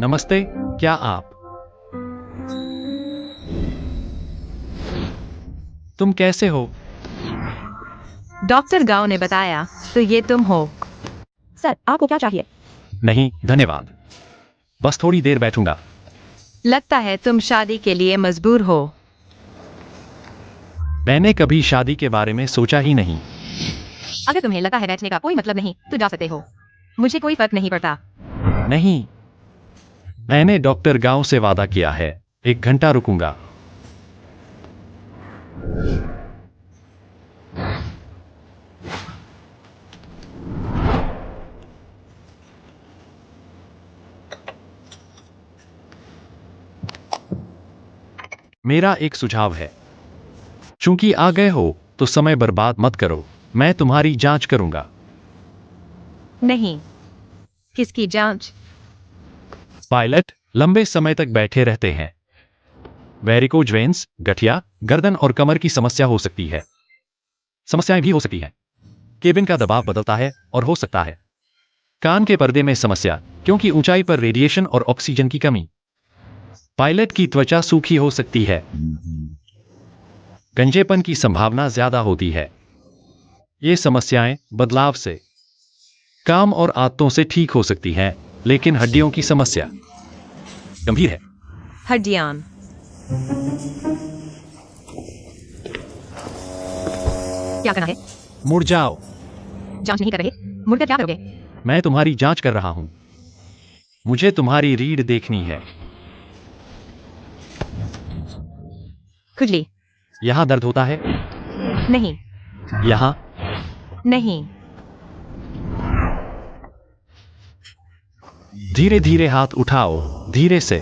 नमस्ते, क्या आप? तुम कैसे हो? डॉक्टर गांव ने बताया, तो ये तुम हो। सर, आपको क्या चाहिए? नहीं, धन्यवाद। बस थोड़ी देर बैठूंगा। लगता है तुम शादी के लिए मजबूर हो। मैंने कभी शादी के बारे में सोचा ही नहीं। अगर तुम्हें लगता है बैठने का कोई मतलब नहीं, तो जा सकते हो। मुझे कोई फर्क नहीं पड़ता। नहीं, मैंने डॉक्टर गांव से वादा किया है। 1 घंटा रुकूंगा। मेरा एक सुझाव है। चूंकि आ गए हो, तो समय बर्बाद मत करो। मैं तुम्हारी जांच करूंगा। नहीं। किसकी जांच? पायलट लंबे समय तक बैठे रहते हैं। वेरिकोज वेन्स, गठिया, गर्दन और कमर की समस्या हो सकती है। समस्याएं भी हो सकती हैं। केबिन का दबाव बदलता है और हो सकता है कान के पर्दे में समस्या, क्योंकि ऊंचाई पर रेडिएशन और ऑक्सीजन की कमी। पायलट की त्वचा सूखी हो सकती है। गंजेपन की संभावना ज्यादा होती है। ये समस्याएं बदलाव से, काम और आदतों से ठीक हो सकती हैं, लेकिन हड्डियों की समस्या गंभीर है। हड्डियां। क्या करना है? मुड़ जाओ। जांच नहीं कर रहे? मुड़कर क्या करोगे? मैं तुम्हारी जांच कर रहा हूं। मुझे तुम्हारी रीढ़ देखनी है। खुजली। यहां दर्द होता है? नहीं। यहां? नहीं। धीरे धीरे हाथ उठाओ, धीरे से।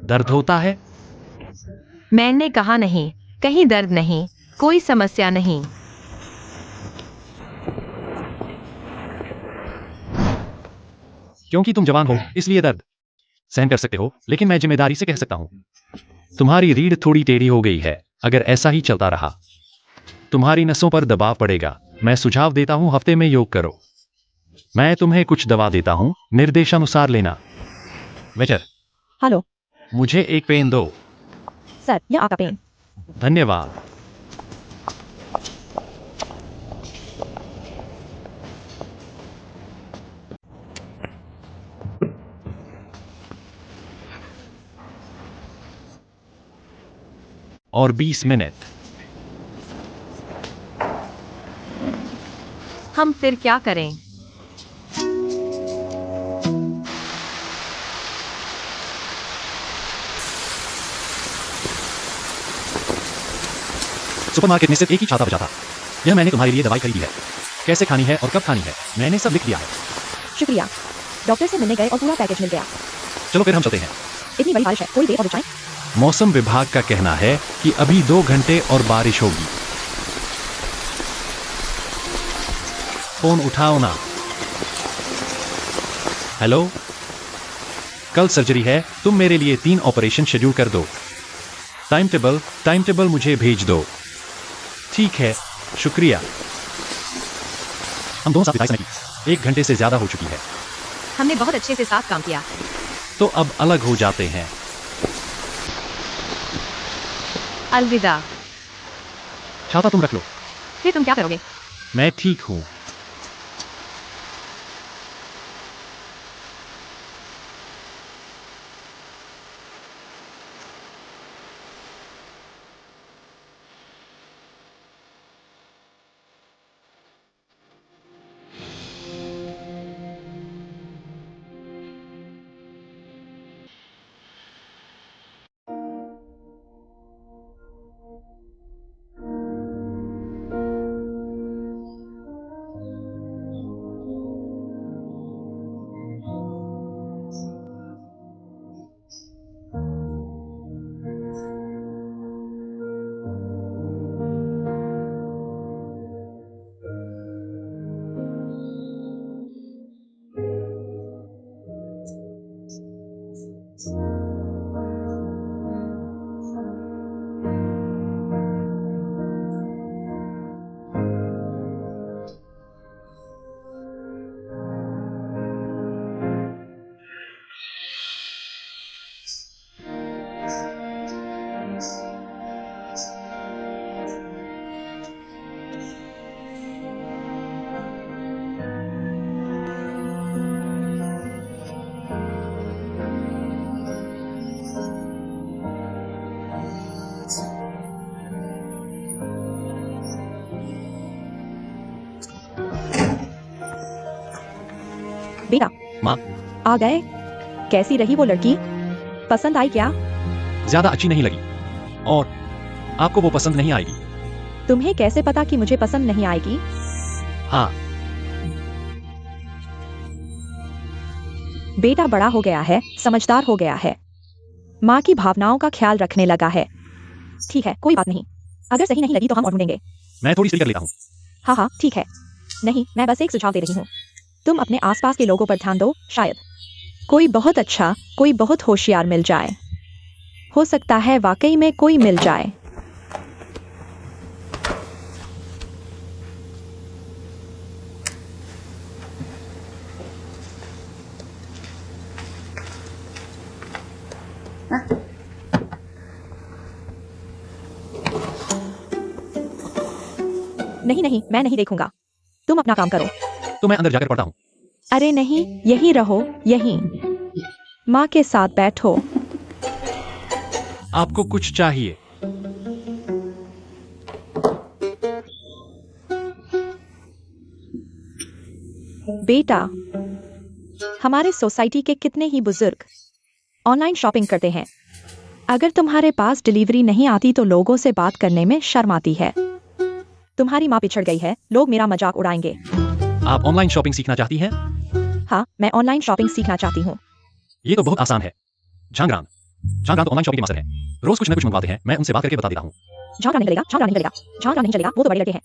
दर्द होता है? मैंने कहा नहीं। कहीं दर्द नहीं। कोई समस्या नहीं। क्योंकि तुम जवान हो, इसलिए दर्द सहन कर सकते हो, लेकिन मैं जिम्मेदारी से कह सकता हूं, तुम्हारी रीढ़ थोड़ी टेढ़ी हो गई है। अगर ऐसा ही चलता रहा, तुम्हारी नसों पर दबाव पड़ेगा। मैं सुझाव देता हूं, हफ्ते में योग करो। मैं तुम्हें कुछ दवा देता हूं, निर्देशानुसार लेना। Waiter, hello. मुझे एक पेन दो। सर, यह आपका पेन। धन्यवाद। और 20 मिनट। हम फिर क्या करें? सुपरमार्केट में सिर्फ एक ही छाता बचा था। यह मैंने तुम्हारे लिए दवाई खरीदी है। कैसे खानी है और कब खानी है, मैंने सब लिख दिया है। शुक्रिया। डॉक्टर से मिलने गए और पूरा पैकेज मिल गया। चलो फिर हम चलते हैं। इतनी बड़ी बारिश है, थोड़ी देर और रुक जाएं। मौसम विभाग का कहना है कि अभी 2 घंटे और बारिश होगी। फोन उठाओ ना। हेलो, कल सर्जरी है, तुम मेरे लिए 3 ऑपरेशन शेड्यूल कर दो। टाइम टेबल मुझे भेज दो। ठीक है, शुक्रिया। हम दोनों साथ बिताए समय की 1 घंटे से ज्यादा हो चुकी है। हमने बहुत अच्छे से साथ काम किया। तो अब अलग हो जाते हैं। अलविदा। छाता तुम रख लो। फिर तुम क्या करोगे? मैं ठीक हूं। माँ, आ गए। कैसी रही वो लड़की? पसंद आई क्या? ज्यादा अच्छी नहीं लगी और आपको वो पसंद नहीं आएगी। तुम्हें कैसे पता कि मुझे पसंद नहीं आएगी? हाँ, बेटा बड़ा हो गया है, समझदार हो गया है, माँ की भावनाओं का ख्याल रखने लगा है। ठीक है, कोई बात नहीं। अगर सही नहीं लगी तो हम और ढूंढेंगे। मैं थोड़ी सही कर लेता हूँ। हाँ हाँ, ठीक है। नहीं, मैं बस एक सुझाव दे रही हूँ। तुम अपने आसपास के लोगों पर ध्यान दो, शायद कोई बहुत अच्छा, कोई बहुत होशियार मिल जाए। हो सकता है वाकई में कोई मिल जाए। नहीं नहीं, मैं नहीं देखूंगा। तुम अपना काम करो। तो मैं अंदर जाकर पढ़ता हूँ। अरे नहीं, यहीं रहो, यहीं। माँ के साथ बैठो। आपको कुछ चाहिए? बेटा, हमारे सोसाइटी के कितने ही बुजुर्ग ऑनलाइन शॉपिंग करते हैं। अगर तुम्हारे पास डिलीवरी नहीं आती तो लोगों से बात करने में शर्म आती है। तुम्हारी माँ पिछड़ गई है, लोग मेरा मजाक उड़ाएंगे। आप ऑनलाइन शॉपिंग सीखना चाहती हैं? हाँ, मैं ऑनलाइन शॉपिंग सीखना चाहती हूँ। ये तो बहुत आसान है। झांगरान झांगरान तो ऑनलाइन शॉपिंग के मास्टर हैं। रोज कुछ न कुछ मंगवाते हैं। मैं उनसे बात करके बता देता हूँ। झांकना नहीं चलेगा, झांकना नहीं चलेगा, झांकना नहीं चलेगा। वो तो बड़े लड़के हैं।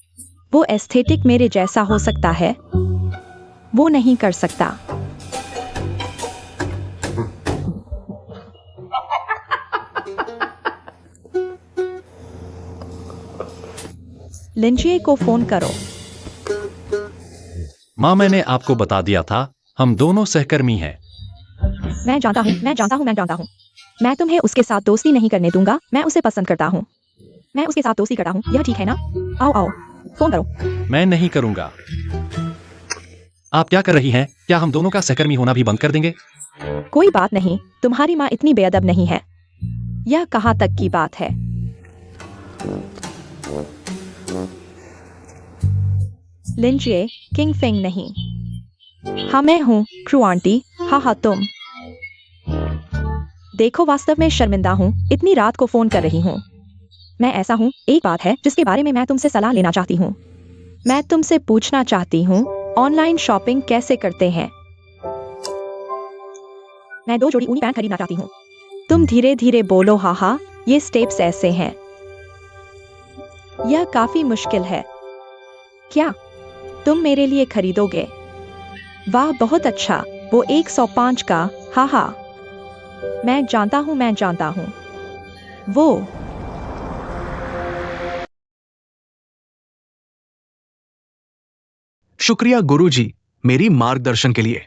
वो एस्थेटिक मेरे जैसा हो सकता है, वो नहीं कर सकता। लिंजिए को फोन करो। माँ, मैंने आपको बता दिया था, हम दोनों सहकर्मी हैं। मैं जानता हूँ, मैं जानता हूँ, मैं जानता हूँ। मैं तुम्हें उसके साथ दोस्ती नहीं करने दूंगा। मैं उसे पसंद करता हूँ। मैं उसके साथ दोस्ती करता हूँ, यह ठीक है ना? आओ आओ, फोन करो। मैं नहीं करूंगा। आप क्या कर रही हैं? क्या हम दोनों का सहकर्मी होना भी बंद कर देंगे? कोई बात नहीं, तुम्हारी माँ इतनी बेअदब नहीं है। यह कहाँ तक की बात है? लिंजिए, किंग फेंग नहीं। हाँ मैं हूँ, क्रू आंटी। हाँ हाँ तुम। देखो, वास्तव में शर्मिंदा हूँ, इतनी रात को फोन कर रही हूँ। मैं ऐसा हूँ, एक बात है जिसके बारे में मैं तुमसे सलाह लेना चाहती हूँ। मैं तुमसे पूछना चाहती हूँ, ऑनलाइन शॉपिंग कैसे करते हैं? मैं 2 जोड़ी ऊनी पैंट खरीदना चाहती हूँ। तुम धीरे धीरे बोलो। हाँ हाँ, ये स्टेप्स ऐसे हैं। यह काफी मुश्किल है। क्या तुम मेरे लिए खरीदोगे? वाह, बहुत अच्छा। वो 105 का। हाँ हाँ, मैं जानता हूँ, मैं जानता हूँ। वो शुक्रिया गुरुजी, मेरी मार्गदर्शन के लिए।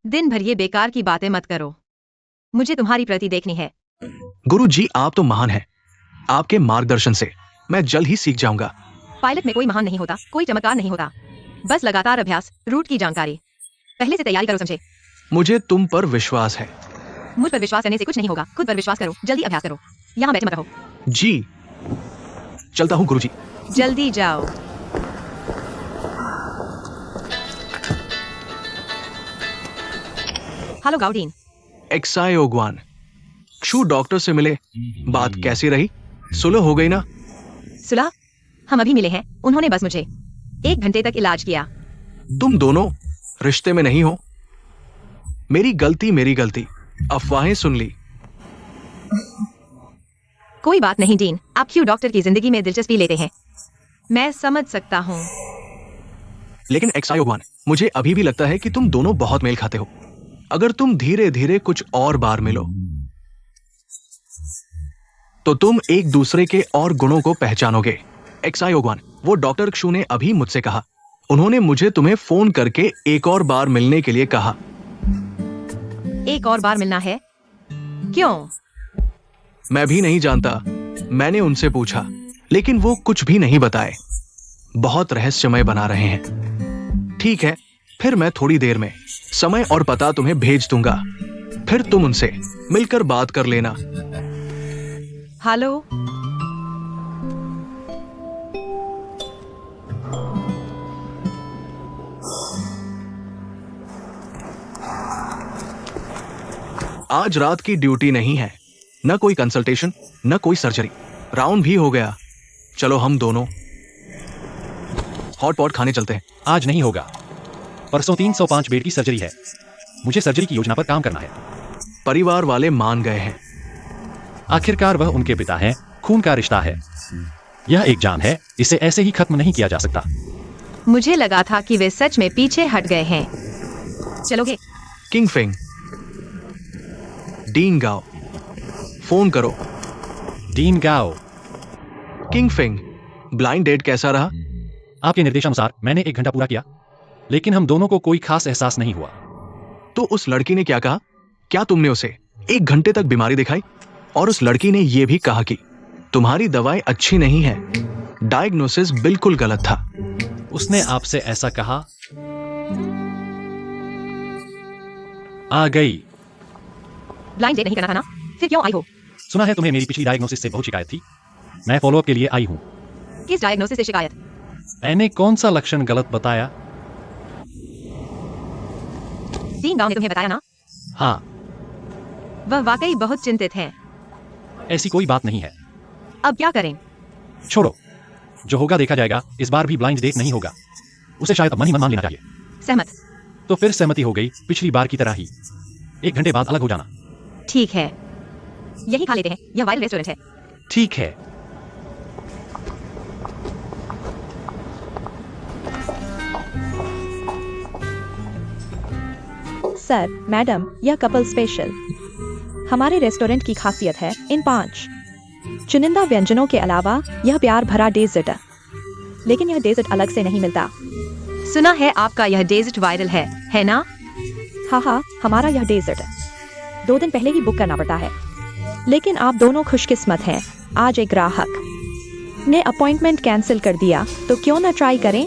दिन भर ये बेकार की बातें मत करो। मुझे तुम्हारी प्रति देखनी है। गुरुजी, आप तो महान हैं। आपके मार्गदर्शन से मैं जल्द ही सीख जाऊंगा। पायलट में कोई महान नहीं होता, कोई चमत्कार नहीं होता। बस लगातार अभ्यास, रूट की जानकारी। पहले से तैयारी करो, समझे? मुझे तुम पर विश्वास है। मुझ पर विश्वास करने से कुछ नहीं होगा। खुद पर विश्वास करो, जल्दी अभ्यास करो। यहाँ बैठे मत रहो। जी, चलता हूँ गुरुजी। जल्दी जाओ। हेलो गाउडीन। एक्साई ओगवान, क्षु डॉक्टर से मिले, बात कैसी रही? सुलह हो गई ना? सुलह? हम अभी मिले हैं। उन्होंने बस मुझे 1 घंटे तक इलाज किया। तुम दोनों रिश्ते में नहीं हो। मेरी गलती, मेरी गलती। अफवाहें सुन ली। कोई बात नहीं डीन, आप क्यों डॉक्टर की जिंदगी में दिलचस्पी लेते हैं? मैं समझ सकता हूँ। लेकिन एक्साई ओगवान, मुझे अभी भी लगता है कि तुम दोनों बहुत मेल खाते हो। अगर तुम धीरे धीरे कुछ और बार मिलो तो तुम एक दूसरे के और गुणों को पहचानोगे। एक्साई ओगवान, वो डॉक्टर क्षु ने अभी मुझसे कहा। उन्होंने मुझे तुम्हें फोन करके एक और बार मिलने के लिए कहा। एक और बार मिलना है? क्यों? मैं भी नहीं जानता। मैंने उनसे पूछा, लेकिन वो कुछ भी नहीं बताए। बहुत रहस्यमय बना रहे हैं। ठीक है, फिर मैं थोड़ी देर में समय और पता तुम्हें भेज दूंगा। फिर तुम उनसे मिलकर बात कर लेना। हेलो। आज रात की ड्यूटी नहीं है, न कोई कंसल्टेशन न कोई सर्जरी। राउंड भी हो गया। चलो हम दोनों हॉट पॉट खाने चलते हैं। आज नहीं होगा। परसों 305 बेड की सर्जरी है। मुझे सर्जरी की योजना पर काम करना है। परिवार वाले मान गए हैं। आखिरकार वह उनके पिता हैं, खून का रिश्ता है। यह एक जान है, इसे ऐसे ही खत्म नहीं किया जा सकता। मुझे लगा था कि वे सच में पीछे हट गए हैं। चलोगे? किंग फेंग, डीन गाओ, फोन करो। डीन गाओ। किंग फेंग, ब्लाइंड डेट कैसा रहा? आपके निर्देशानुसार मैंने 1 घंटा पूरा किया, लेकिन हम दोनों को कोई खास एहसास नहीं हुआ। तो उस लड़की ने क्या कहा? क्या तुमने उसे 1 घंटे तक बीमारी दिखाई? और उस लड़की ने यह भी कहा कि तुम्हारी दवाई अच्छी नहीं है, डायग्नोसिस बिल्कुल गलत था। उसने आपसे ऐसा कहा? आ गई। ब्लाइंड डेट नहीं करना था ना? फिर क्यों आई हो? सुना है तुम्हें मेरी पिछली डायग्नोसिस से बहुत शिकायत थी। मैं फॉलोअप के लिए आई हूं। किस डायग्नोसिस से शिकायत? मैंने कौन सा लक्षण गलत बताया? डीन गाओ ने तुम्हें बताया ना? हाँ। वह वाकई बहुत चिंतित हैं। ऐसी कोई बात नहीं है। अब क्या करें? छोड़ो, जो होगा देखा जाएगा। इस बार भी ब्लाइंड डेट नहीं होगा। उसे शायद अब मन ही मन मान लेना चाहिए। सहमत। तो फिर सहमति हो गई, पिछली बार की तरह ही 1 घंटे बाद अलग हो जाना। ठीक है, यही खा लेते हैं। यह वाइल्ड रेस्टोरेंट है। ठीक है। सर, मैडम, यह कपल स्पेशल हमारे रेस्टोरेंट की खासियत है। इन 5 चुनिंदा व्यंजनों के अलावा यह प्यार भरा डेजर्ट, लेकिन यह डेजर्ट अलग से नहीं मिलता। सुना है आपका यह डेजर्ट वायरल है ना? हाँ, हमारा यह डेजर्ट 2 दिन पहले ही बुक करना पड़ता है। लेकिन आप दोनों खुशकिस्मत हैं। आज एक ग्राहक ने अपॉइंटमेंट कैंसिल कर दिया, तो क्यों ना ट्राई करें?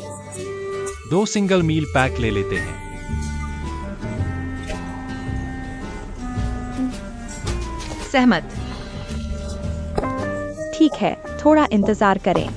2 सिंगल मील पैक ले लेते हैं। सहमत। ठीक है, थोड़ा इंतजार करें।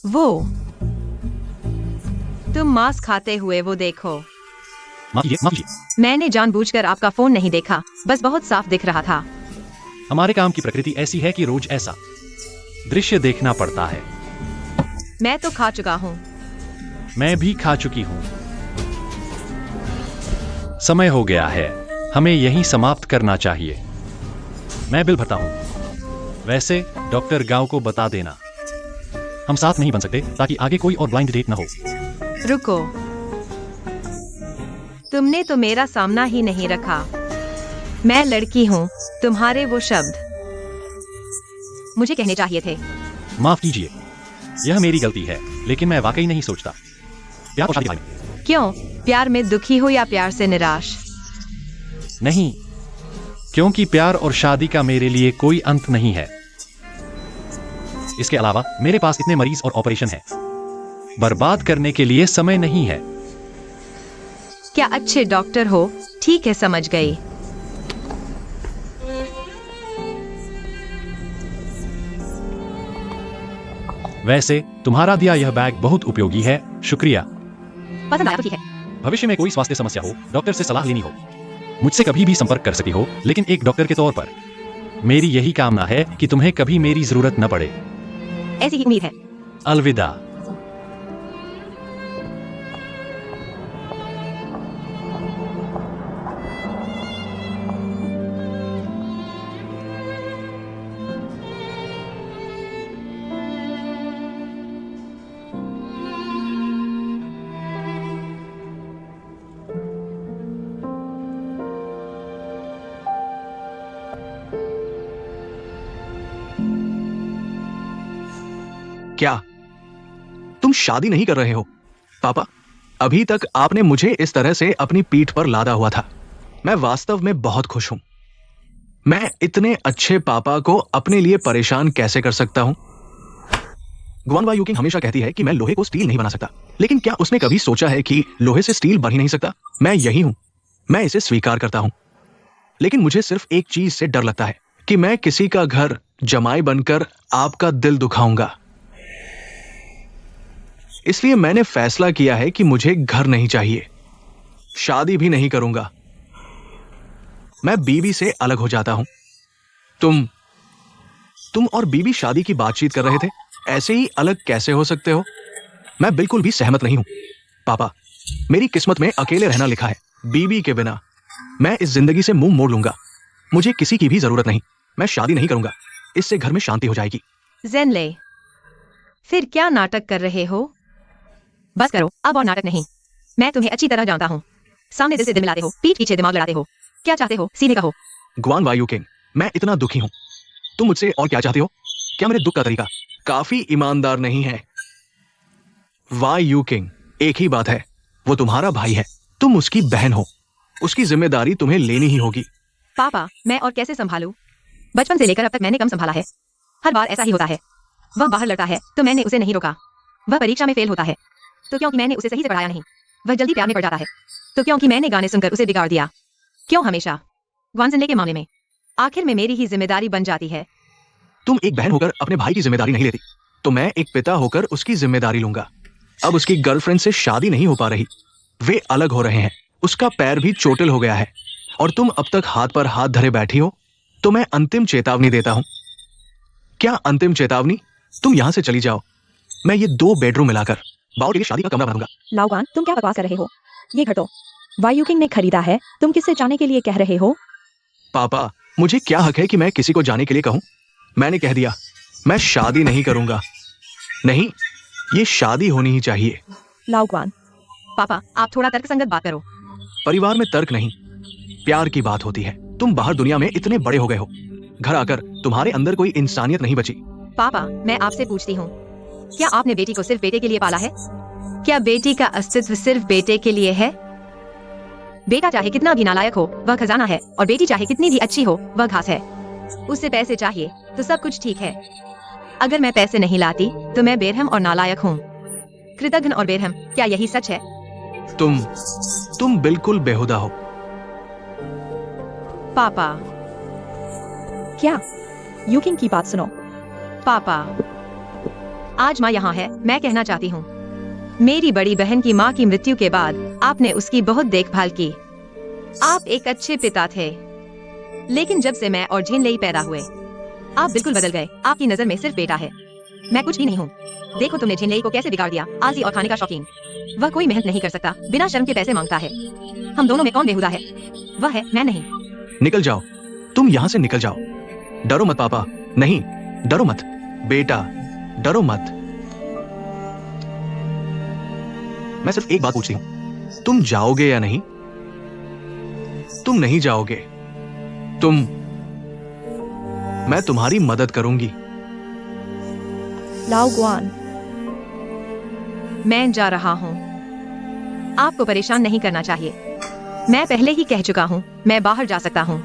वो तुम मांस खाते हुए वो देखो। माफ कीजिए। मैंने जानबूझकर आपका फोन नहीं देखा, बस बहुत साफ दिख रहा था। हमारे काम की प्रकृति ऐसी है कि रोज ऐसा दृश्य देखना पड़ता है। मैं तो खा चुका हूँ। मैं भी खा चुकी हूँ। समय हो गया है, हमें यहीं समाप्त करना चाहिए। मैं बिल भरता हूँ। वैसे डॉक्टर गांव को बता देना हम साथ नहीं बन सकते, ताकि आगे कोई और ब्लाइंड डेट न हो। रुको, तुमने तो मेरा सामना ही नहीं रखा। मैं लड़की हूँ, तुम्हारे वो शब्द मुझे कहने चाहिए थे। माफ कीजिए, यह मेरी गलती है, लेकिन मैं वाकई नहीं सोचता। प्यार और शादी के बारे में। क्यों? प्यार में दुखी हो या प्यार से निराश? नहीं, क्योंकि प्यार और शादी का मेरे लिए कोई अंत नहीं है। इसके अलावा मेरे पास इतने मरीज और ऑपरेशन है, बर्बाद करने के लिए समय नहीं है। क्या अच्छे डॉक्टर हो? ठीक है, समझ गई। वैसे तुम्हारा दिया यह बैग बहुत उपयोगी है, शुक्रिया। पसंद आया तो ठीक है। भविष्य में कोई स्वास्थ्य समस्या हो, डॉक्टर से सलाह लेनी हो, मुझसे कभी भी संपर्क कर सकती हो, लेकिन एक डॉक्टर के तौर पर मेरी यही कामना है कि तुम्हें कभी मेरी जरूरत न पड़े। ऐसी ही उम्मीद है। अलविदा। क्या तुम शादी नहीं कर रहे हो? पापा, अभी तक आपने मुझे इस तरह से अपनी पीठ पर लादा हुआ था। मैं वास्तव में बहुत खुश हूं। मैं इतने अच्छे पापा को अपने लिए परेशान कैसे कर सकता हूं? ग्वान वाई यूकिंग हमेशा कहती है कि मैं लोहे को स्टील नहीं बना सकता, लेकिन क्या उसने कभी सोचा है कि लोहे से स्टील बन ही नहीं सकता? मैं यही हूं, मैं इसे स्वीकार करता हूं। लेकिन मुझे सिर्फ एक चीज से डर लगता है कि मैं किसी का घर जमाई बनकर आपका दिल दुखाऊंगा। इसलिए मैंने फैसला किया है कि मुझे घर नहीं चाहिए, शादी भी नहीं करूंगा। मैं बीबी से अलग हो जाता हूं। तुम और बीबी शादी की बातचीत कर रहे थे, ऐसे ही अलग कैसे हो सकते हो? मैं बिल्कुल भी सहमत नहीं हूं। पापा, मेरी किस्मत में अकेले रहना लिखा है, बीबी के बिना। मैं इस जिंदगी से मुंह मोड़ लूंगा। मुझे किसी की भी जरूरत नहीं। मैं शादी नहीं करूंगा, इससे घर में शांति हो जाएगी। जेनले, फिर क्या नाटक कर रहे हो? बस करो, अब और नाटक नहीं। मैं तुम्हें अच्छी तरह जानता हूँ। सामने दिल से दिल मिलाते हो, पीठ पीछे दिमाग लड़ाते हो। क्या चाहते हो, सीधे कहो। ग्वान वाई यूकिंग, मैं इतना दुखी हूं। तुम मुझसे और क्या चाहते हो? क्या मेरे दुख का तरीका काफी ईमानदार नहीं है? वाई यूकिंग, एक ही बात है, वो तुम्हारा भाई है, तुम उसकी बहन हो, उसकी जिम्मेदारी तुम्हें लेनी ही होगी। पापा, मैं और कैसे संभालूं? बचपन से लेकर अब तक मैंने कम संभाला है। हर बार ऐसा ही होता है। वह बाहर लड़ता है तो मैंने उसे नहीं रोका। वह परीक्षा में फेल होता है तो क्योंकि मैंने उसे सही से पढ़ाया नहीं। वह जल्दी प्यार में पड़ जाता है तो क्योंकि मैंने गाने सुनकर उसे बिगाड़ दिया। क्यों हमेशा? ग्वानजिनले के मामले में आखिर में मेरी ही जिम्मेदारी बन जाती है। तुम एक बहन होकर अपने भाई की जिम्मेदारी नहीं लेती, तो मैं एक पिता होकर उसकी जिम्मेदारी लूंगा। अब उसकी गर्लफ्रेंड से शादी नहीं हो पा रही, वे अलग हो रहे हैं, उसका पैर भी चोटिल हो गया है और तुम अब तक हाथ पर हाथ धरे बैठी हो। तो मैं अंतिम चेतावनी देता हूं। क्या अंतिम चेतावनी? तुम यहां से चली जाओ। मैं ये 2 बेडरूम मिलाकर बाओ के लिए शादी का कमरा बनाऊंगा। लाओगान, तुम क्या बकवास कर रहे हो? ये घर तो वाई यूकिंग ने खरीदा है, तुम किससे जाने के लिए कह रहे हो? पापा, मुझे क्या हक है कि मैं किसी को जाने के लिए कहूं? मैंने कह दिया, मैं शादी नहीं करूंगा। नहीं, ये शादी होनी ही चाहिए। लाओगान, पापा, आप थोड़ा तर्कसंगत बात करो। परिवार में तर्क नहीं, प्यार की बात होती है। तुम बाहर दुनिया में इतने बड़े हो गए हो, घर आकर तुम्हारे अंदर कोई इंसानियत नहीं बची। पापा, मैं आपसे पूछती हूँ, क्या आपने बेटी को सिर्फ बेटे के लिए पाला है? क्या बेटी का अस्तित्व सिर्फ बेटे के लिए है? बेटा चाहे कितना भी नालायक हो, वह खजाना है, और बेटी चाहे कितनी भी अच्छी हो, वह घास है। उससे पैसे चाहिए तो सब कुछ ठीक है। अगर मैं पैसे नहीं लाती तो मैं बेरहम और नालायक हूँ। कृतघ्न और बेरहम, क्या यही सच है? तुम बिल्कुल बेहुदा हो। पापा, क्या? यूकिंग की बात सुनो। पापा, आज माँ यहाँ है, मैं कहना चाहती हूँ, मेरी बड़ी बहन की माँ की मृत्यु के बाद आपने उसकी बहुत देखभाल की। आप एक अच्छे पिता थे, लेकिन जब से मैं और झेनलेई पैदा हुए, आप बिल्कुल बदल गए। आपकी नजर में सिर्फ बेटा है, मैं कुछ भी नहीं हूँ। देखो तुमने झेनलेई को कैसे बिगाड़ दिया, आलसी और खाने का शौकीन। वह कोई मेहनत नहीं कर सकता, बिना शर्म के पैसे मांगता है। हम दोनों में कौन बेहुदा है? वह है, मैं नहीं। निकल जाओ, तुम यहां से निकल जाओ। डरो मत पापा, नहीं डरो मत बेटा, डरो मत। मैं सिर्फ एक बात पूछती हूं, तुम जाओगे या नहीं? तुम नहीं जाओगे। मैं तुम्हारी मदद करूंगी। लाओगुआन, मैं जा रहा हूँ, आपको परेशान नहीं करना चाहिए। मैं पहले ही कह चुका हूँ, मैं बाहर जा सकता हूँ।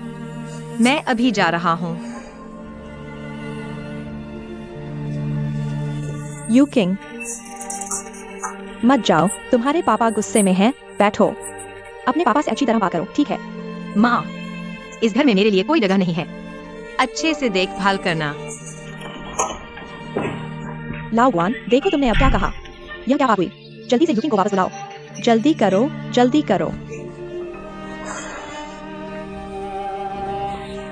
मैं अभी जा रहा हूँ। यूकिंग, मत जाओ, तुम्हारे पापा गुस्से में हैं, बैठो। अपने पापा से अच्छी तरह बात करो, ठीक है? माँ, इस घर में मेरे लिए कोई जगह नहीं है। अच्छे से देखभाल करना। लाओगुआन, देखो तुमने अब क्या कहा। यह क्या बात हुई? जल्दी से यूकिंग को वापस बुलाओ। जल्दी करो, जल्दी करो।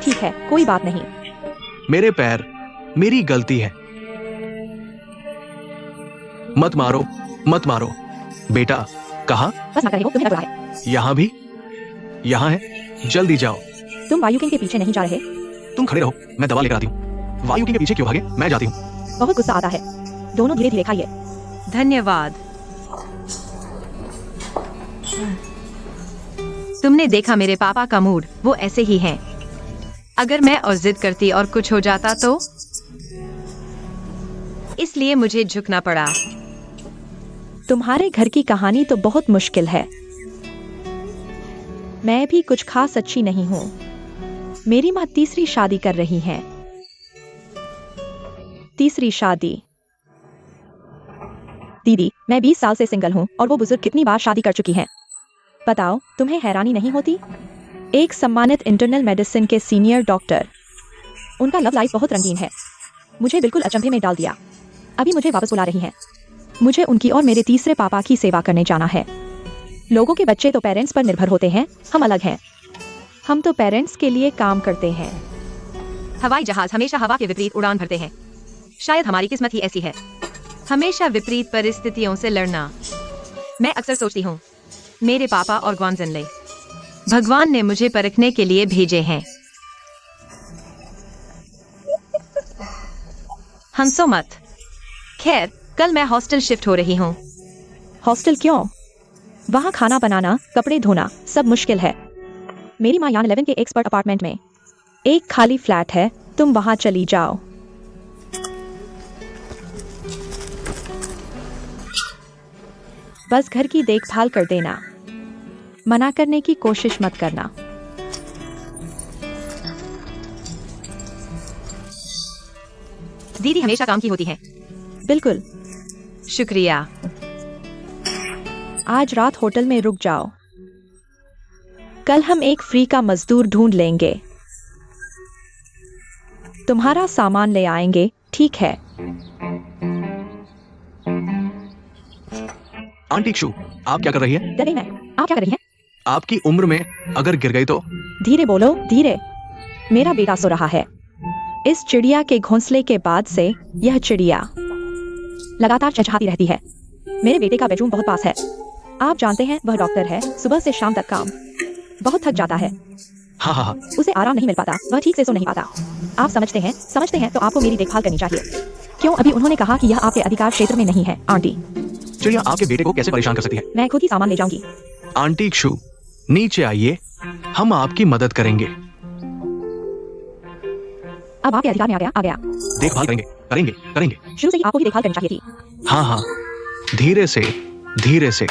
ठीक है, कोई बात नहीं। मेरे पैर, मेरी गलती है। मत मारो, मत मारो। बेटा, कहा? बस ना करे हो, तुम्हें लग रहा है। यहाँ भी? यहाँ है, जल्दी जाओ। तुम वायुकिंग के पीछे नहीं जा रहे? तुम खड़े रहो, मैं दवा लेकर आती हूँ। वायुकिंग के पीछे क्यों भागे? मैं जाती हूँ। बहुत गुस्सा आता है। दोनों धीरे धीरे खाइए। धन्यवाद। तुमने देखा मेरे पापा का मूड, वो ऐसे ही हैं। अगर मैं और जिद करती और कुछ हो जाता तो, इसलिए मुझे झुकना पड़ा। तुम्हारे घर की कहानी तो बहुत मुश्किल है। मैं भी कुछ खास अच्छी नहीं हूँ। मेरी माँ तीसरी शादी कर रही है। तीसरी शादी। दीदी, मैं 20 साल से सिंगल हूँ और वो बुजुर्ग कितनी बार शादी कर चुकी हैं। बताओ, तुम्हें हैरानी नहीं होती? एक सम्मानित इंटरनल मेडिसिन के सीनियर डॉक्टर। उनका लव लाइफ बहुत रंगीन है। मुझे बिल्कुल अचंभे में डाल दिया। अभी मुझे वापस बुला रही हैं। मुझे उनकी और मेरे तीसरे पापा की सेवा करने जाना है। लोगों के बच्चे तो पेरेंट्स पर निर्भर होते हैं, हम अलग हैं। हम तो पेरेंट्स के लिए काम करते हैं। हवाई जहाज हमेशा हवा के विपरीत उड़ान भरते हैं। शायद हमारी किस्मत ही ऐसी है, हमेशा विपरीत परिस्थितियों से लड़ना। मैं अक्सर सोचती हूँ, मेरे पापा और ग्वानजनले भगवान ने मुझे परखने के लिए भेजे हैं। हंसो मत। खैर, कल मैं हॉस्टल शिफ्ट हो रही हूँ। हॉस्टल क्यों? वहाँ खाना बनाना, कपड़े धोना सब मुश्किल है। मेरी माँ यहाँ 11 के एक्सपर्ट अपार्टमेंट में। एक खाली फ्लैट है, तुम वहाँ चली जाओ। बस घर की देखभाल कर देना। मना करने की कोशिश मत करना। दीदी हमेशा काम की होती है। बिल्कुल। शुक्रिया। आज रात होटल में रुक जाओ। कल हम एक फ्री का मजदूर ढूंढ लेंगे। तुम्हारा सामान ले आएंगे, ठीक है? आंटी क्षु, आप क्या कर रही है? डर गई मैं। आप क्या कर रही हैं? आपकी उम्र में अगर गिर गई तो? धीरे बोलो, धीरे। मेरा बेटा सो रहा है। इस चिड़िया के घोंसले के बाद से यह चिड़िया लगातार चहचहाती रहती है। मेरे बेटे का बेडरूम बहुत पास है। आप जानते हैं, वह डॉक्टर है, सुबह से शाम तक काम। बहुत थक जाता है। हाँ हाँ हाँ। उसे आराम नहीं मिल पाता, वह ठीक से सो नहीं पाता। आप समझते हैं तो आपको मेरी देखभाल करनी चाहिए। क्यों? अभी उन्होंने कहा कि यह आपके अधिकार क्षेत्र में नहीं है, आंटी। चिड़िया आपके बेटे को कैसे परेशान कर सकती है? मैं खुद ही सामान ले जाऊंगी। आंटी क्षु, नीचे आइए, हम आपकी मदद करेंगे। अब आपके अधिकार में आ गया। देखभाल करेंगे, करेंगे, करेंगे। शुरू से ही आपको ही देखभाल करनी चाहिए थी। हाँ हाँ, धीरे से, धीरे से।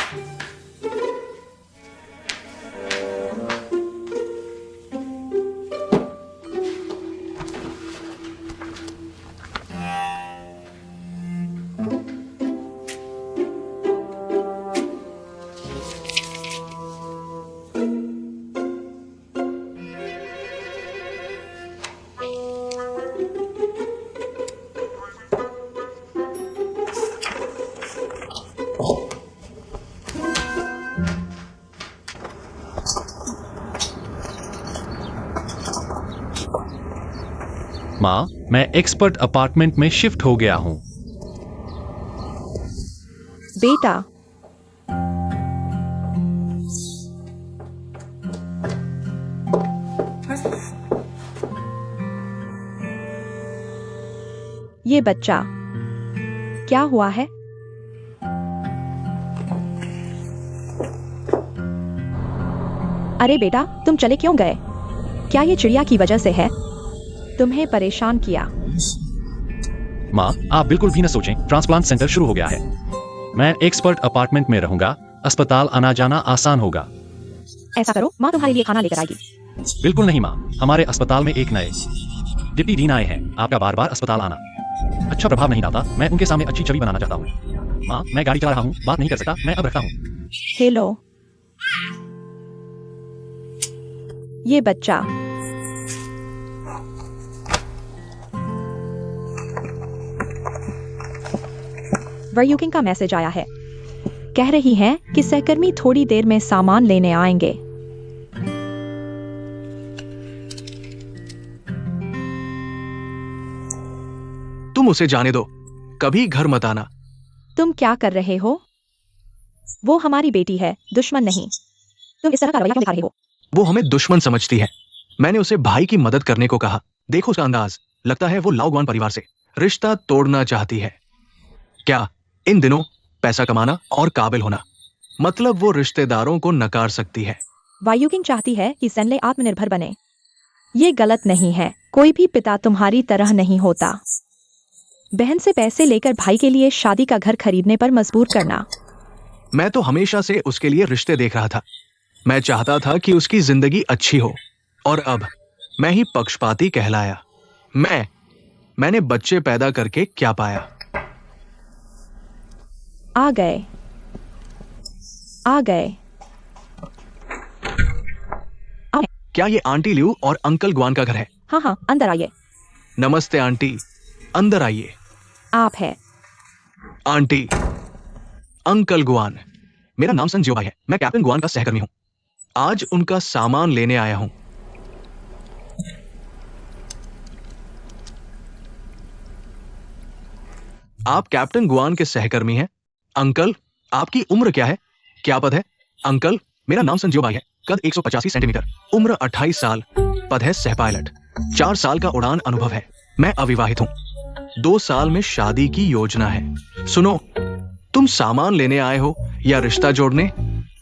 माँ, मैं एक्सपर्ट अपार्टमेंट में शिफ्ट हो गया हूँ। बेटा, ये बच्चा क्या हुआ है? अरे बेटा, तुम चले क्यों गए? क्या ये चिड़िया की वजह से है? तुम्हें परेशान किया? माँ, आप बिल्कुल भी न सोचें, ट्रांसप्लांट सेंटर शुरू हो गया है। मैं एक्सपर्ट अपार्टमेंट में रहूंगा, अस्पताल आना जाना आसान होगा। ऐसा करो, माँ तुम्हारे लिए खाना लेकर आएगी। बिल्कुल नहीं माँ, हमारे अस्पताल में एक नए डिप्टी डीन आए हैं। आपका बार बार अस्पताल आना अच्छा प्रभाव नहीं डालता। मैं उनके सामने अच्छी छवि बनाना चाहता हूँ। माँ, मैं गाड़ी चला रहा हूँ, बात नहीं कर सकता, मैं अब रखता हूँ। हेलो, ये बच्चा वरयुकिंग का मैसेज आया है। कह रही हैं कि सहकर्मी थोड़ी देर में सामान लेने आएंगे। तुम उसे जाने दो, कभी घर मत आना। तुम क्या कर रहे हो? वो हमारी बेटी है, दुश्मन नहीं। तुम इस तरह का रवैया क्यों दिखा रहे हो? वो हमें दुश्मन समझती है। मैंने उसे भाई की मदद करने को कहा। देखो उसका अंदाज, लगता है वो लाओग्वान परिवार से रिश्ता तोड़ना चाहती है। क्या इन दिनों पैसा कमाना और काबिल होना, मतलब वो रिश्तेदारों को नकार सकती है। वायुकिंग चाहती है कि सेनले आत्मनिर्भर बने। ये गलत नहीं है। कोई भी पिता तुम्हारी तरह नहीं होता। बहन से पैसे लेकर भाई के लिए शादी का घर खरीदने पर मजबूर करना मैं तो हमेशा से उसके लिए रिश्ते देख रहा था। मैं चाहता था कि उसकी जिंदगी अच्छी हो, और अब मैं ही पक्षपाती कहलाया। मैंने बच्चे पैदा करके क्या पाया? आ गए। क्या ये आंटी लिऊ और अंकल ग्वान का घर है? हाँ हाँ, अंदर आइए। नमस्ते आंटी, अंदर आइए। आप है? आंटी, अंकल गुआन, मेरा नाम संजीव भाई है। मैं कैप्टन गुआन का सहकर्मी हूं। आज उनका सामान लेने आया हूं। आप कैप्टन गुआन के सहकर्मी हैं? अंकल, आपकी उम्र क्या है? क्या पद है? अंकल, मेरा नाम संजीव भाई है। कद 185 सेंटीमीटर, उम्र 28 साल, पद है सह पायलट। 4 साल का उड़ान अनुभव है। मैं अविवाहित हूं। 2 साल में शादी की योजना है। सुनो, तुम सामान लेने आए हो या रिश्ता जोड़ने?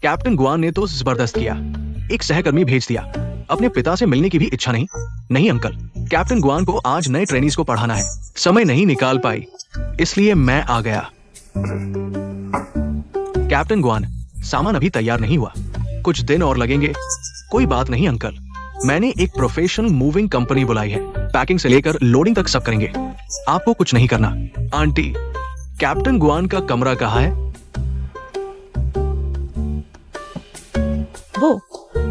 कैप्टन गुआन ने तो जबरदस्त किया, एक सहकर्मी भेज दिया। अपने पिता से मिलने की भी इच्छा नहीं? नहीं अंकल, कैप्टन गुआन को आज नए ट्रेनीज को पढ़ाना है, समय नहीं निकाल पाई, इसलिए मैं आ गया। कैप्टन गुआन, सामान अभी तैयार नहीं हुआ, कुछ दिन और लगेंगे। कोई बात नहीं अंकल, मैंने एक प्रोफेशनल मूविंग कंपनी बुलाई है। पैकिंग से लेकर लोडिंग तक सब करेंगे। आपको कुछ नहीं करना। आंटी, कैप्टन गुआन का कमरा कहाँ है? वो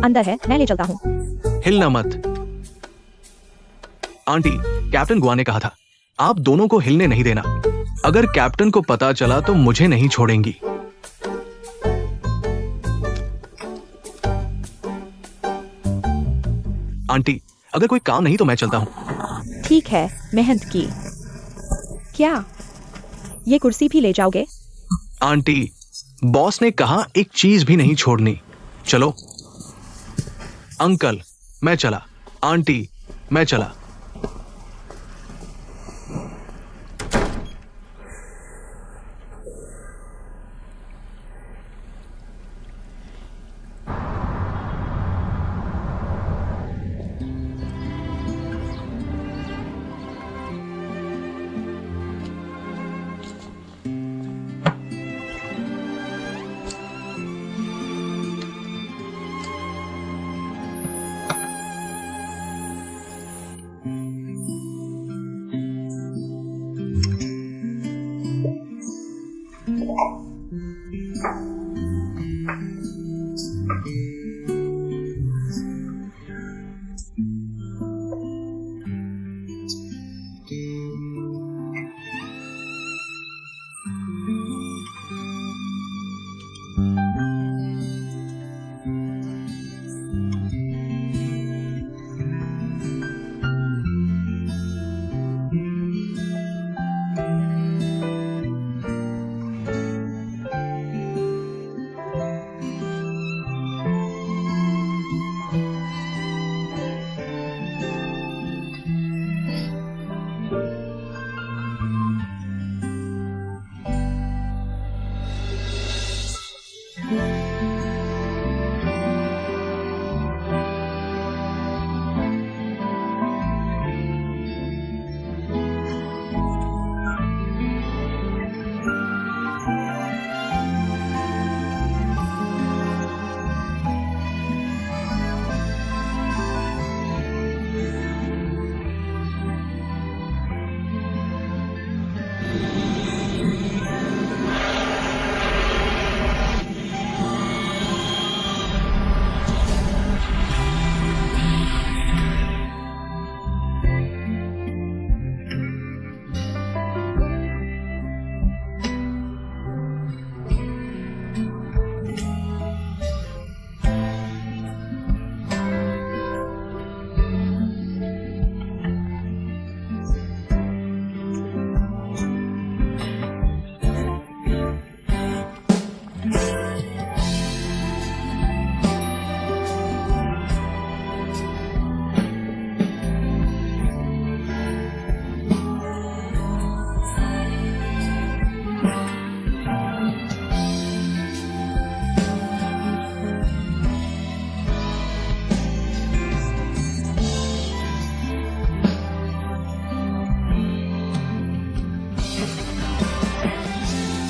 अंदर है, मैं ले चलता हूँ। हिलना मत। आंटी, कैप्टन गुआन ने कहा था आप दोनों को हिलने नहीं देना। अगर कैप्टन को पता चला तो मुझे नहीं छोड़ेंगी। आंटी, अगर कोई काम नहीं तो मैं चलता हूं। ठीक है, मेहनत की। क्या ये कुर्सी भी ले जाओगे? आंटी, बॉस ने कहा एक चीज भी नहीं छोड़नी। चलो। अंकल, मैं चला। आंटी, मैं चला।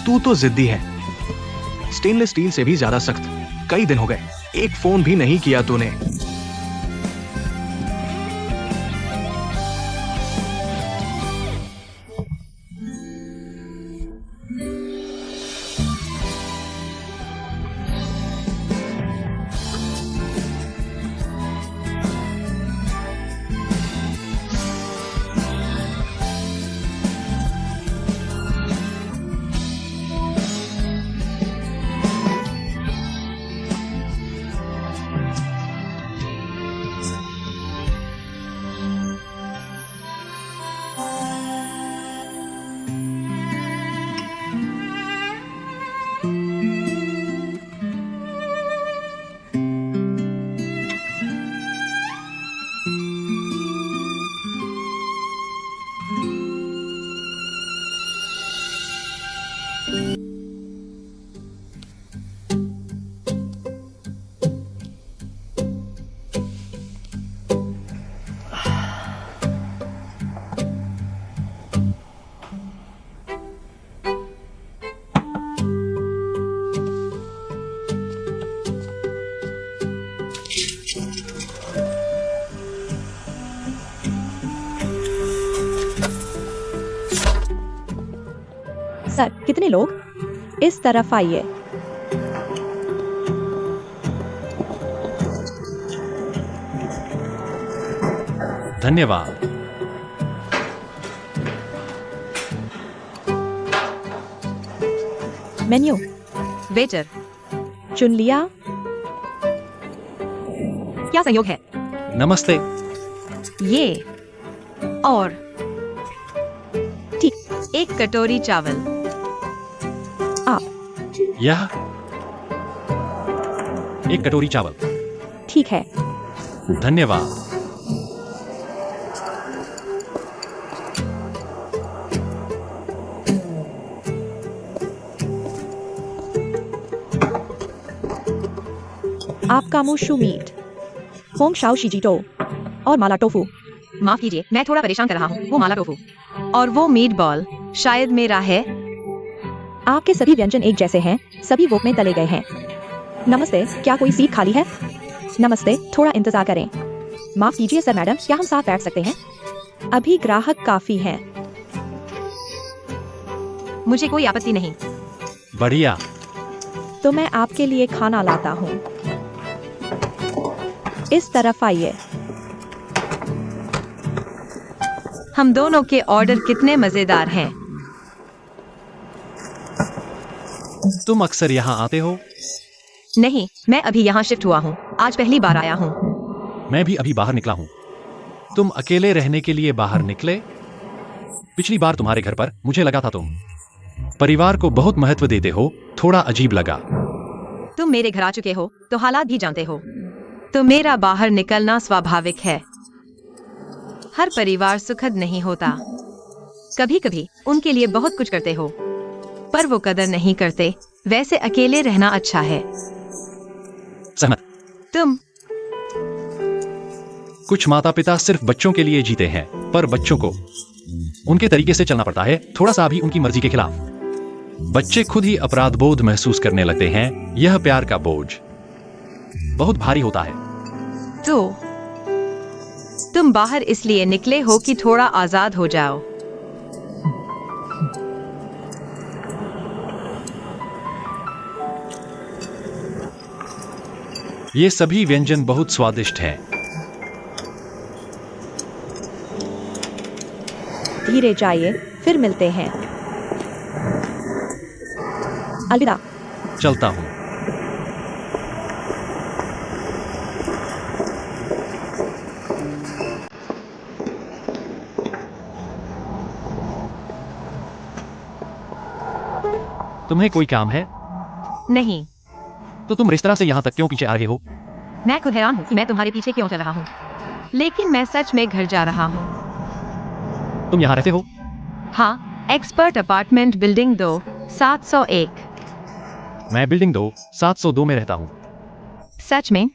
तू तो जिद्दी है। स्टेनलेस स्टील से भी ज्यादा सख्त। कई दिन हो गए, एक फोन भी नहीं किया तूने। सर, कितने लोग? इस तरफ आइए। धन्यवाद। मेन्यू वेटर, चुन लिया? क्या संयोग है? नमस्ते। ये और ठीक। एक कटोरी चावल। यह एक कटोरी चावल। ठीक है। धन्यवाद। आपका मुशु मीट, होंग शाओ शिजिटो और माला टोफू। माफ कीजिए, मैं थोड़ा परेशान कर रहा हूँ। वो माला टोफू और वो मीट बॉल शायद मेरा है। आपके सभी व्यंजन एक जैसे हैं, सभी वोक में तले गए हैं। नमस्ते, क्या कोई सीट खाली है? नमस्ते, थोड़ा इंतजार करें। माफ कीजिए सर मैडम, क्या हम साथ बैठ सकते हैं? अभी ग्राहक काफी हैं। मुझे कोई आपत्ति नहीं। बढ़िया। तो मैं आपके लिए खाना लाता हूँ। इस तरफ आइए। हम दोनों के ऑर्डर कितने मजेदार हैं। तुम अक्सर यहाँ आते हो? नहीं, मैं अभी यहाँ शिफ्ट हुआ हूँ। आज पहली बार आया हूँ। मैं भी अभी बाहर निकला हूँ। तुम अकेले रहने के लिए बाहर निकले? पिछली बार तुम्हारे घर पर मुझे लगा था तुम परिवार को बहुत महत्व देते हो। थोड़ा अजीब लगा। तुम मेरे घर आ चुके हो तो हालात भी जानते हो। तो मेरा बाहर निकलना स्वाभाविक है। हर परिवार सुखद नहीं होता। कभी कभी उनके लिए बहुत कुछ करते हो, पर वो कदर नहीं करते। वैसे अकेले रहना अच्छा है। सहमत। तुम कुछ माता पिता सिर्फ बच्चों के लिए जीते हैं, पर बच्चों को उनके तरीके से चलना पड़ता है, थोड़ा सा भी उनकी मर्जी के खिलाफ। बच्चे खुद ही अपराध बोध महसूस करने लगते हैं। यह प्यार का बोझ बहुत भारी होता है। तो तुम बाहर इसलिए निकले हो कि थोड़ा आजाद हो जाओ। ये सभी व्यंजन बहुत स्वादिष्ट हैं। धीरे जाइए, फिर मिलते हैं। अलविदा। चलता हूँ। तुम्हें कोई काम है? नहीं, तो तुम रेस्तरां से यहाँ तक क्यों पीछे आ रहे हो? मैं खुद हैरान हूँ कि मैं तुम्हारे पीछे क्यों चल रहा हूँ। लेकिन मैं सच में घर जा रहा हूँ। तुम यहाँ रहते हो? हाँ, एक्सपर्ट अपार्टमेंट बिल्डिंग 2 701। मैं बिल्डिंग 2 702 में रहता हूँ। सच में?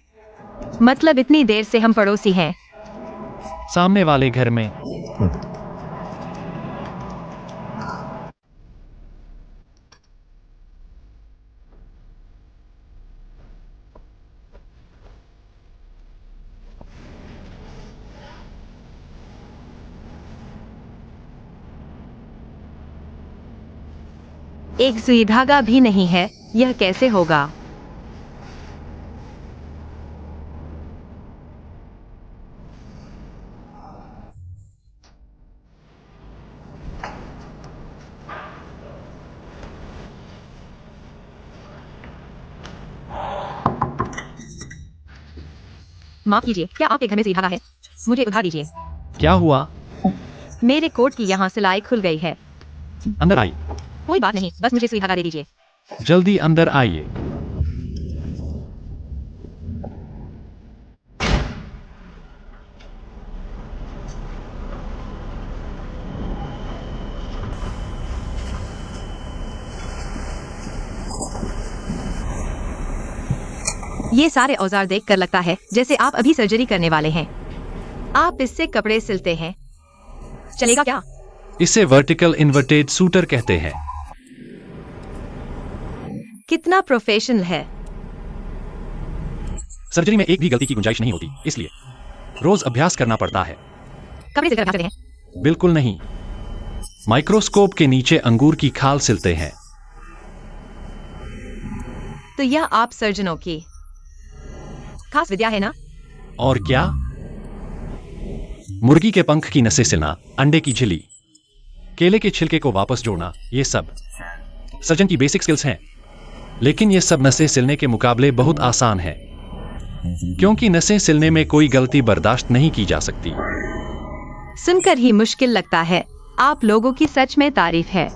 मतलब इतनी देर से हम पड़ोसी हैं। सामने वाले घर में। एक सुई धागा भी नहीं है, यह कैसे होगा? माफ कीजिए, क्या आपके घर में सुई धागा है? मुझे उधार दीजिए। क्या हुआ? मेरे कोट की यहाँ सिलाई खुल गई है। अंदर आइए। कोई बात नहीं, बस मुझे सुई धागा दे दीजिए। जल्दी अंदर आइए। ये सारे औजार देखकर लगता है जैसे आप अभी सर्जरी करने वाले हैं। आप इससे कपड़े सिलते हैं, चलेगा क्या? इसे वर्टिकल इन्वर्टेड सूटर कहते हैं। कितना प्रोफेशनल है। सर्जरी में एक भी गलती की गुंजाइश नहीं होती, इसलिए रोज अभ्यास करना पड़ता है। कपड़े सिलकर अभ्यास करते हैं? बिल्कुल नहीं। माइक्रोस्कोप के नीचे अंगूर की खाल सिलते हैं। तो यह आप सर्जनों की खास विद्या है ना? और क्या? मुर्गी के पंख की नसें सिलना, अंडे की झिल्ली, केले के छिलके को वापस जोड़ना, ये सब सर्जन की बेसिक स्किल्स हैं। लेकिन ये सब नसें सिलने के मुकाबले बहुत आसान है, क्योंकि नसें सिलने में कोई गलती बर्दाश्त नहीं की जा सकती। सुनकर ही मुश्किल लगता है। आप लोगों की सच में तारीफ है।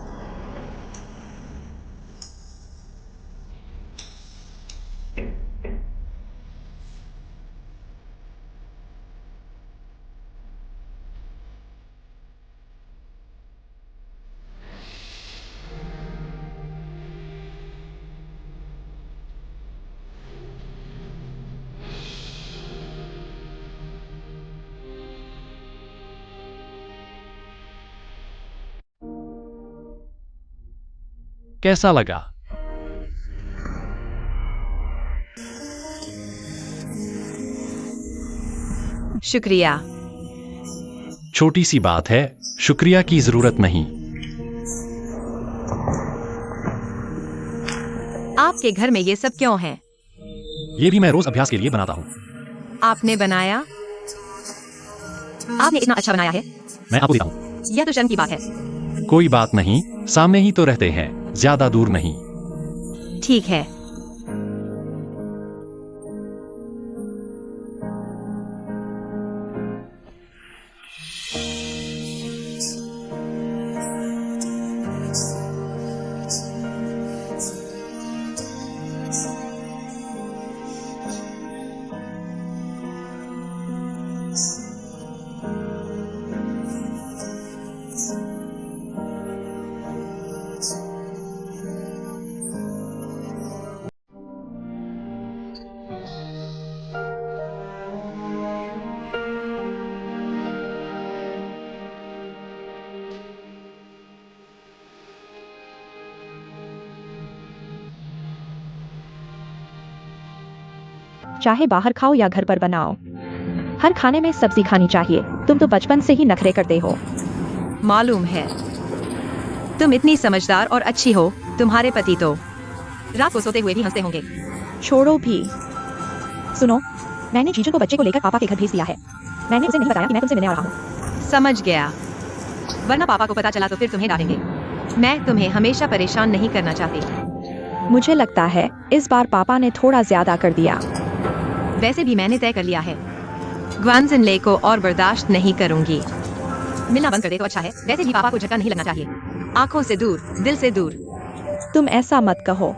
कैसा लगा? शुक्रिया। छोटी सी बात है, शुक्रिया की जरूरत नहीं। आपके घर में ये सब क्यों है? ये भी मैं रोज अभ्यास के लिए बनाता हूँ। आपने बनाया? आपने इतना अच्छा बनाया है। मैं आपको दिखाऊं। यह तो शर्म की बात है। कोई बात नहीं, सामने ही तो रहते हैं, ज्यादा दूर नहीं। ठीक है। चाहे बाहर खाओ या घर पर बनाओ, हर खाने में सब्जी खानी चाहिए। तुम तो बचपन से ही नखरे करते हो। मालूम है। तुम इतनी समझदार और अच्छी हो। तुम्हारे पति तो रात को सोते हुए भी हंसते होंगे। छोड़ो भी। सुनो, मैंने जीजू को बच्चे को लेकर पापा के घर भेज दिया है। मैंने उसे नहीं बताया कि मैं तुमसे मिलने आ रहा हूँ। समझ गया, वरना पापा को पता चला तो फिर तुम्हें डांटेंगे। मैं तुम्हें हमेशा परेशान नहीं करना चाहती। मुझे लगता है इस बार पापा ने थोड़ा ज्यादा कर दिया। वैसे भी मैंने तय कर लिया है, ग्वानजिन ले को और बर्दाश्त नहीं करूंगी। मिलना बंद कर दे तो अच्छा है। वैसे भी पापा को झटका नहीं लगना चाहिए। आंखों से दूर, दिल से दूर। तुम ऐसा मत कहो।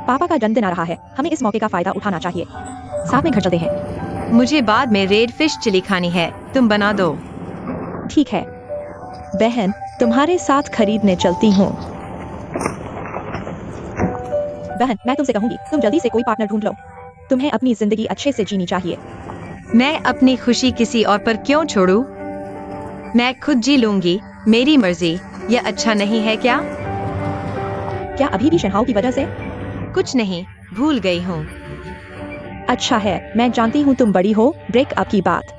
पापा का जन्मदिन आ रहा है, हमें इस मौके का फायदा उठाना चाहिए। साथ में घर चलते हैं। मुझे बाद में रेड फिश चिली खानी है, तुम बना दो। ठीक है बहन, तुम्हारे साथ खरीदने चलती हूँ। बहन, मैं तुमसे कहूंगी, तुम जल्दी से कोई पार्टनर ढूंढ लो। तुम्हें अपनी जिंदगी अच्छे से जीनी चाहिए। मैं अपनी खुशी किसी और पर क्यों छोड़ूं? मैं खुद जी लूंगी, मेरी मर्जी। यह अच्छा नहीं है क्या? क्या अभी भी शनहाउ की वजह से? कुछ नहीं, भूल गई हूँ। अच्छा है, मैं जानती हूँ तुम बड़ी हो। ब्रेकअप की बात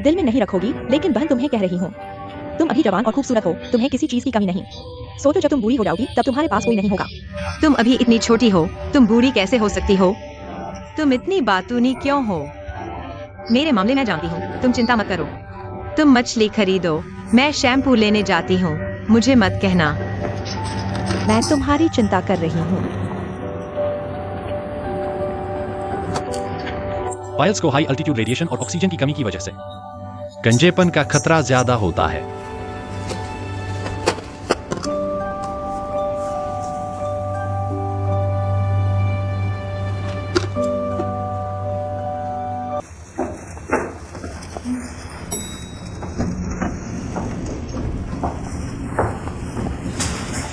दिल में नहीं रखोगी, लेकिन बहन तुम्हें कह रही हूँ, तुम अभी जवान और खूबसूरत हो, तुम्हें किसी चीज की कमी नहीं। सोचो जब तुम बूढ़ी हो जाओगी तब तुम्हारे पास कोई नहीं होगा। तुम अभी इतनी छोटी हो, तुम बूढ़ी कैसे हो सकती हो? तुम इतनी बातूनी क्यों हो? मेरे मामले में जानती हूँ, तुम चिंता मत करो। तुम मछली खरीदो, मैं शैम्पू लेने जाती हूँ, मुझे मत कहना। मैं तुम्हारी चिंता कर रही हूँ। पायल्स को हाई अल्टीट्यूड रेडिएशन और ऑक्सीजन की कमी की वजह से गंजेपन का खतरा ज्यादा होता है।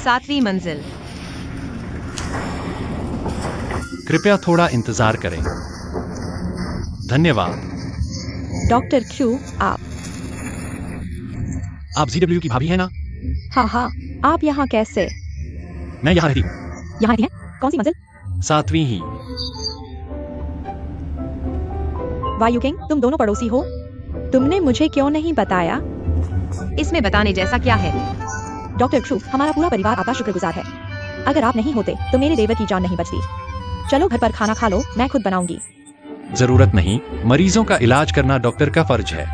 सातवीं मंजिल। कृपया थोड़ा इंतजार करें। धन्यवाद। डॉक्टर क्यू, आप ZW की भाभी हैं ना? हाँ, आप यहाँ कैसे? मैं यहाँ रहती हूँ। यहाँ रहती हैं? कौन सी मंजिल? 7वीं ही। वायु किंग, तुम दोनों पड़ोसी हो? तुमने मुझे क्यों नहीं बताया? इसमें बताने जैसा क्या है? डॉक्टर क्रू, हमारा पूरा परिवार आपका शुक्रगुजार है। अगर आप नहीं होते तो मेरे देवर की जान नहीं बचती। चलो घर पर खाना खा लो, मैं खुद बनाऊंगी। जरूरत नहीं, मरीजों का इलाज करना डॉक्टर का फर्ज है।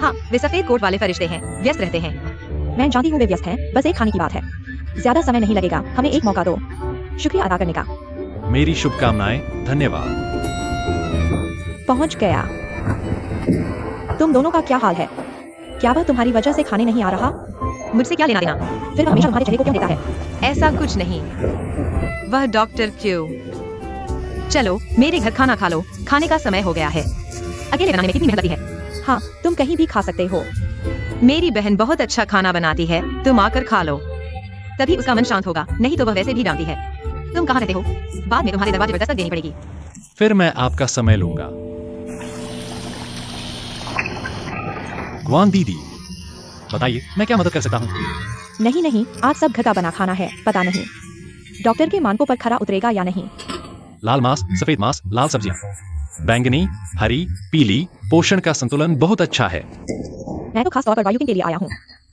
हाँ, वे सफेद कोट वाले फरिश्ते हैं, व्यस्त रहते हैं। मैं जानती हूँ वे व्यस्त हैं, बस एक खाने की बात है। ज्यादा समय नहीं लगेगा, हमें एक मौका दो। शुक्रिया अदा करने का। मेरी शुभकामनाएं। धन्यवाद। पहुँच गया। तुम दोनों का क्या हाल है? क्या वह तुम्हारी वजह से खाने नहीं आ रहा? मुझसे क्या लेना देना? फिर वह हमेशा तुम्हारे चेहरे को क्यों देता है? ऐसा कुछ नहीं। वह डॉक्टर क्यों? चलो मेरे घर खाना खा लो, खाने का समय हो गया है। अकेले बनाने में कितनी मेहनत लगती है। हाँ, तुम कहीं भी खा सकते हो। मेरी बहन बहुत अच्छा खाना बनाती है, तुम आकर खा लो, तभी उसका मन शांत होगा, नहीं तो वह वैसे भी डांटती है। तुम कहाँ रहते हो? बाद में तुम्हारे दरवाजे पर दस्तक देनी पड़ेगी। फिर मैं आपका समय लूंगा। गुआन दीदी, बताइए मैं क्या मदद कर सकता हूँ? नहीं, आज सब घर का बना खाना है। पता नहीं डॉक्टर के मानकों पर खरा उतरेगा या नहीं। लाल मांस, सफेद मांस, लाल सब्जियां, बैंगनी, हरी, पीली, पोषण का संतुलन बहुत अच्छा है। मैं तो खास तौर पर वायु के लिए आया हूँ,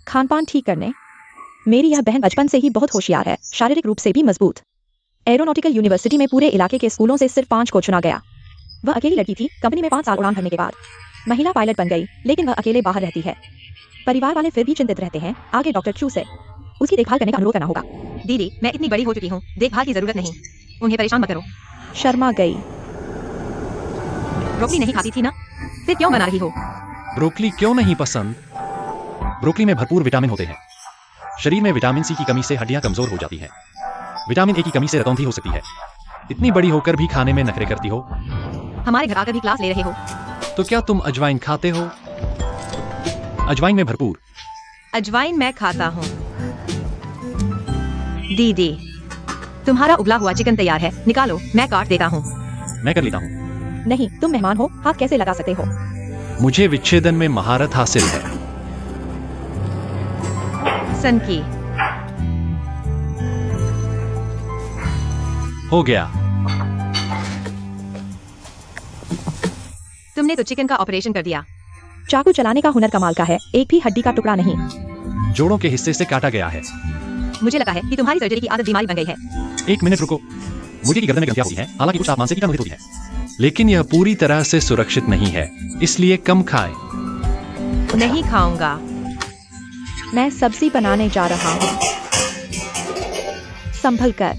खान पान ठीक करने। मेरी यह बहन बचपन से ही बहुत होशियार है, शारीरिक रूप से भी मजबूत। एरोनॉटिकल यूनिवर्सिटी में पूरे इलाके के स्कूलों से सिर्फ 5 को चुना गया। वह अकेली लड़की थी, कंपनी में 5 साल उड़ान भरने के बाद महिला पायलट बन गई, लेकिन वह अकेले बाहर रहती है। परिवार वाले फिर भी चिंतित रहते हैं। आगे डॉक्टर क्यू से उसकी देखभाल करने का अनुरोध करना होगा। दीदी, मैं इतनी बड़ी हो चुकी हूँ, देखभाल की जरूरत नहीं। उन्हें परेशान मत करो। शर्मा गई। ब्रोकली नहीं खाती थी ना? फिर क्यों बना रही हो? ब्रोकली क्यों नहीं पसंद? ब्रोकली में भरपूर विटामिन होते हैं। शरीर में विटामिन सी की कमी से हड्डियां कमजोर हो जाती हैं। विटामिन ए की कमी से रतौंधी हो सकती है। इतनी बड़ी होकर भी खाने में नखरे करती हो। हमारे घर आकर भी क्लास ले रहे हो? तो क्या तुम अजवाइन खाते हो? अजवाइन में भरपूर। अजवाइन मैं खाता हूँ। दीदी, तुम्हारा उबला हुआ चिकन तैयार है, निकालो, मैं काट देता हूँ। मैं कर लेता हूँ। नहीं, तुम मेहमान हो, हाथ कैसे लगा सकते हो? मुझे विच्छेदन में महारत हासिल है। सन की। हो गया। तुमने तो चिकन का ऑपरेशन कर दिया। चाकू चलाने का हुनर कमाल का है, एक भी हड्डी का टुकड़ा नहीं। जोड़ों के हिस्से से काटा गया है। मुझे लगा है कि तुम्हारी सर्जरी की आदत बीमारी बन गई है। 1 मिनट रुको। मुर्गे की गर्दन में ग्रंथियां होती हैं, हालांकि कुछ तापमान से कीटाणु रहित होती है, लेकिन यह पूरी तरह से सुरक्षित नहीं है, इसलिए कम खाएं। नहीं खाऊंगा। मैं सब्जी बनाने जा रहा हूँ। संभल कर।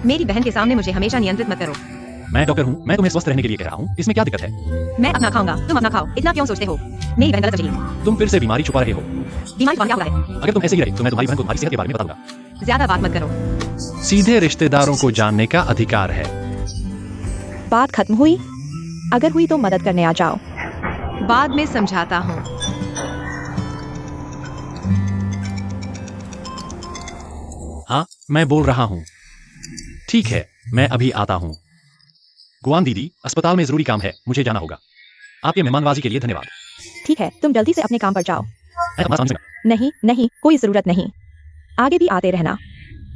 मेरी बहन के सामने मुझे हमेशा नियंत्रित मत करो। मैं डॉक्टर हूँ, मैं तुम्हें स्वस्थ रहने के लिए कह रहा हूँ, इसमें क्या दिक्कत है? मैं अपना खाऊंगा, तुम अपना खाओ, इतना क्यों सोचते हो? मेरी बहन गलत समझी है। तुम फिर से बीमारी छुपा रहे हो। बीमारी क्या हुआ है? अगर तुम ऐसे ही रहे तो मैं तुम्हारी बहन को तुम्हारी सेहत के बारे में बताऊंगा। ज्यादा बात मत करो। सीधे रिश्तेदारों को जानने का अधिकार है। बात खत्म हुई? अगर हुई तो मदद करने आ जाओ। बाद में समझाता हूँ। हाँ, मैं बोल रहा हूँ। ठीक है, मैं अभी आता हूँ। गुआन दीदी, अस्पताल में जरूरी काम है, मुझे जाना होगा। आपके मेहमानवाजी के लिए धन्यवाद। ठीक है, तुम जल्दी से अपने काम पर जाओ। मैं अपना सामान से- नहीं, कोई जरूरत नहीं। आगे भी आते रहना।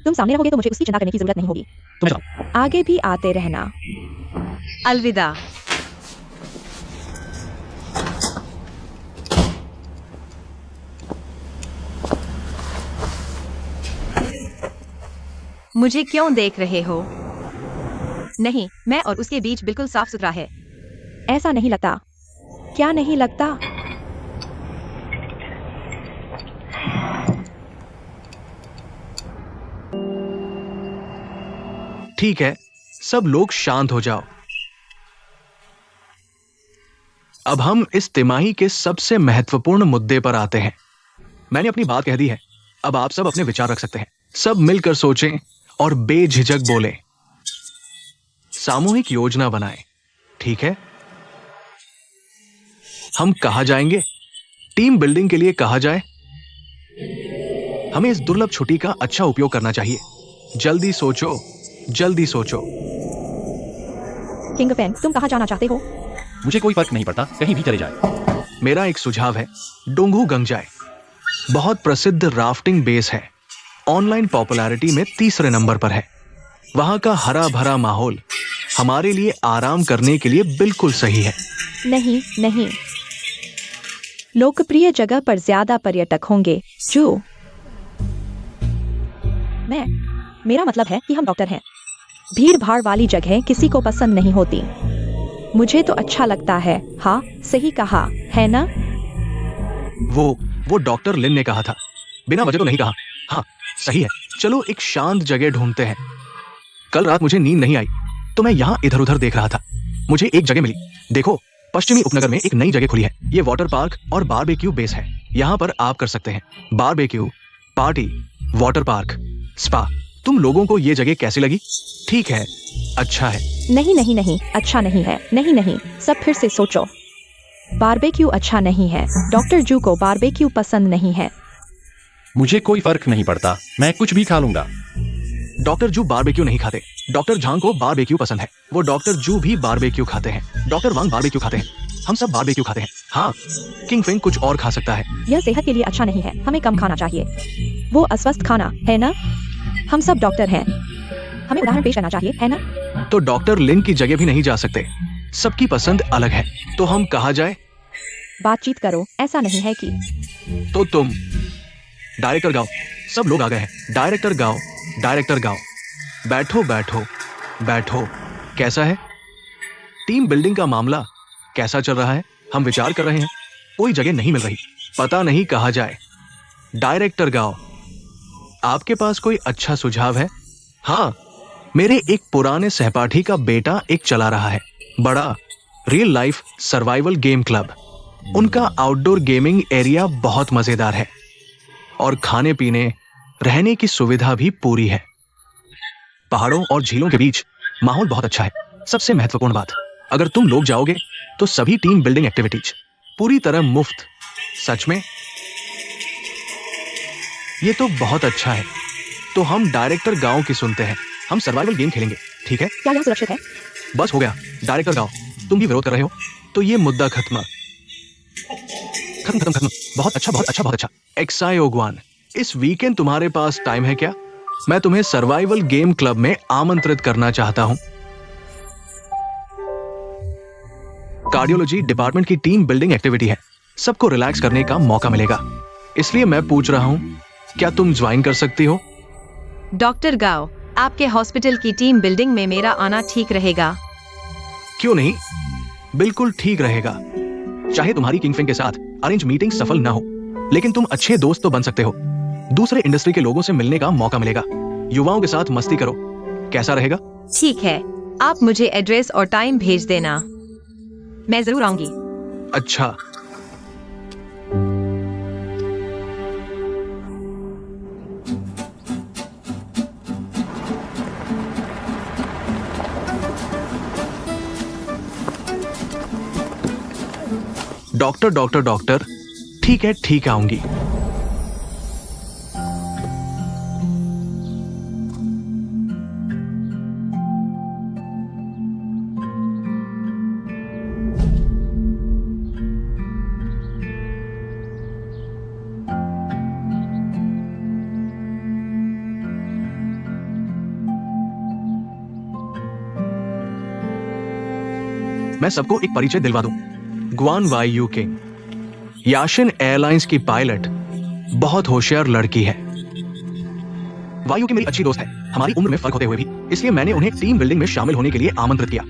तुम सामने रहोगे तो मुझे उसकी चिंता करने की जरूरत नहीं होगी। तुम्हें जाओ। आगे भी आते रहना। अलविदा। मुझे क्यों देख रहे हो? नहीं, मैं और उसके बीच बिल्कुल साफ सुथरा है। ऐसा नहीं लगता। क्या नहीं लगता? ठीक है, सब लोग शांत हो जाओ। अब हम इस तिमाही के सबसे महत्वपूर्ण मुद्दे पर आते हैं। मैंने अपनी बात कह दी है, अब आप सब अपने विचार रख सकते हैं। सब मिलकर सोचें और बेझिझक बोलें। सामूहिक योजना बनाएं, ठीक है? हम कहाँ जाएंगे? टीम बिल्डिंग के लिए कहाँ जाए? हमें इस दुर्लभ छुट्टी का अच्छा उपयोग करना चाहिए। जल्दी सोचो, जल्दी सोचो। किंगपेन, तुम कहाँ जाना चाहते हो? मुझे कोई फर्क नहीं पड़ता, कहीं भी चले जाए। मेरा एक सुझाव है, डोंगू गंगजाय। बहुत प्रसिद्ध राफ्टिंग बेस है, ऑनलाइन पॉपुलैरिटी में तीसरे नंबर पर है। वहां का हरा भरा माहौल हमारे लिए आराम करने के लिए बिल्कुल सही है। नहीं नहीं, लोकप्रिय जगह पर ज्यादा पर्यटक होंगे। जो मेरा मतलब है कि हम डॉक्टर हैं। भीड़ भाड़ वाली जगह किसी को पसंद नहीं होती। मुझे तो अच्छा लगता है। हाँ, सही कहा है ना? वो डॉक्टर लिन ने कहा था, बिना वजह तो नहीं कहा। हाँ, सही है। चलो एक शांत जगह ढूंढते हैं। कल रात मुझे नींद नहीं आई तो मैं यहाँ इधर उधर देख रहा था। मुझे एक जगह मिली। देखो, पश्चिमी उपनगर में एक नई जगह खुली है। ये वाटर पार्क और बारबेक्यू बेस है। यहाँ पर आप कर सकते हैं barbecue, party, water park, spa. तुम लोगों को ये जगह कैसी लगी? ठीक है, अच्छा है। नहीं नहीं नहीं, अच्छा नहीं है। नहीं नहीं, सब फिर से सोचो। बारबेक्यू अच्छा नहीं है। डॉक्टर जू को बारबेक्यू पसंद नहीं है। मुझे कोई फर्क नहीं पड़ता, मैं कुछ भी खा लूंगा। डॉक्टर जू बारबेक्यू नहीं खाते। डॉक्टर झांग को बारबेक्यू पसंद है। वो डॉक्टर जू भी बारबेक्यू खाते हैं। डॉक्टर वांग बारबेक्यू खाते हैं। हम सब बारबेक्यू खाते हैं। हाँ, किंग फिंग कुछ और खा सकता है। यह सेहत के लिए अच्छा नहीं है। हमें कम खाना चाहिए। वो अस्वस्थ खाना है ना? हम सब डॉक्टर हैं, हमें उदाहरण पेश करना चाहिए, है ना? तो डॉक्टर लिन की जगह भी नहीं जा सकते। सबकी पसंद अलग है। तो हम कहाँ जाए? बातचीत करो। ऐसा नहीं है कि तो तुम डायरेक्टर गाओ। सब लोग आ गए हैं। डायरेक्टर गाओ, डायरेक्टर गाओ। बैठो बैठो बैठो। कैसा है? टीम बिल्डिंग का मामला कैसा चल रहा है? हम विचार कर रहे हैं, कोई जगह नहीं मिल रही, पता नहीं कहाँ जाए। डायरेक्टर गाओ, आपके पास कोई अच्छा सुझाव है? हाँ, मेरे एक पुराने सहपाठी का बेटा एक चला रहा है, बड़ा real life survival game club. उनका आउटडोर गेमिंग एरिया बहुत मजेदार है और खाने पीने रहने की सुविधा भी पूरी है। पहाड़ों और झीलों के बीच माहौल बहुत अच्छा है। सबसे महत्वपूर्ण बात, अगर तुम लोग जाओगे तो सभी टीम बिल्डिंग एक्टिविटीज पूरी तरह मुफ्त। सच में? ये तो बहुत अच्छा है। तो हम डायरेक्टर गांव की सुनते हैं। हम सर्वाइवल गेम खेलेंगे, ठीक है? क्या यह सुरक्षित है? बस हो गया। डायरेक्टर गांव, तुम भी विरोध कर रहे हो तो ये मुद्दा खत्म खत्म खत्म खत्म। बहुत अच्छा, बहुत अच्छा, बहुत अच्छा। एक्साई ओगवान, इस वीकेंड तुम्हारे पास टाइम है क्या? मैं तुम्हें सर्वाइवल गेम क्लब में आमंत्रित करना चाहता हूं। कार्डियोलॉजी डिपार्टमेंट की टीम बिल्डिंग एक्टिविटी है। सबको रिलैक्स करने का मौका मिलेगा, इसलिए मैं पूछ रहा हूं, क्या तुम ज्वाइन कर सकती हो? डॉक्टर गाओ, आपके हॉस्पिटल की टीम बिल्डिंग में मेरा आना ठीक रहेगा? क्यों नहीं, बिल्कुल ठीक रहेगा। चाहे तुम्हारी किंगफिंग के साथ अरेंज मीटिंग सफल ना हो, लेकिन तुम अच्छे दोस्त तो बन सकते हो। दूसरे इंडस्ट्री के लोगों से मिलने का मौका मिलेगा। युवाओं के साथ मस्ती करो। कैसा रहेगा? ठीक है, आप मुझे एड्रेस और टाइम भेज देना, मैं जरूर आऊंगी। अच्छा। डॉक्टर डॉक्टर डॉक्टर, ठीक है, ठीक आऊंगी। मैं सबको एक परिचय दिलवा दूं। ग्वान वाई यू किंग, याशिन एयरलाइंस की पायलट, बहुत होशियार लड़की है। वायु की मेरी अच्छी दोस्त है, हमारी उम्र में फर्क होते हुए भी, इसलिए मैंने उन्हें टीम बिल्डिंग में शामिल होने के लिए आमंत्रित किया।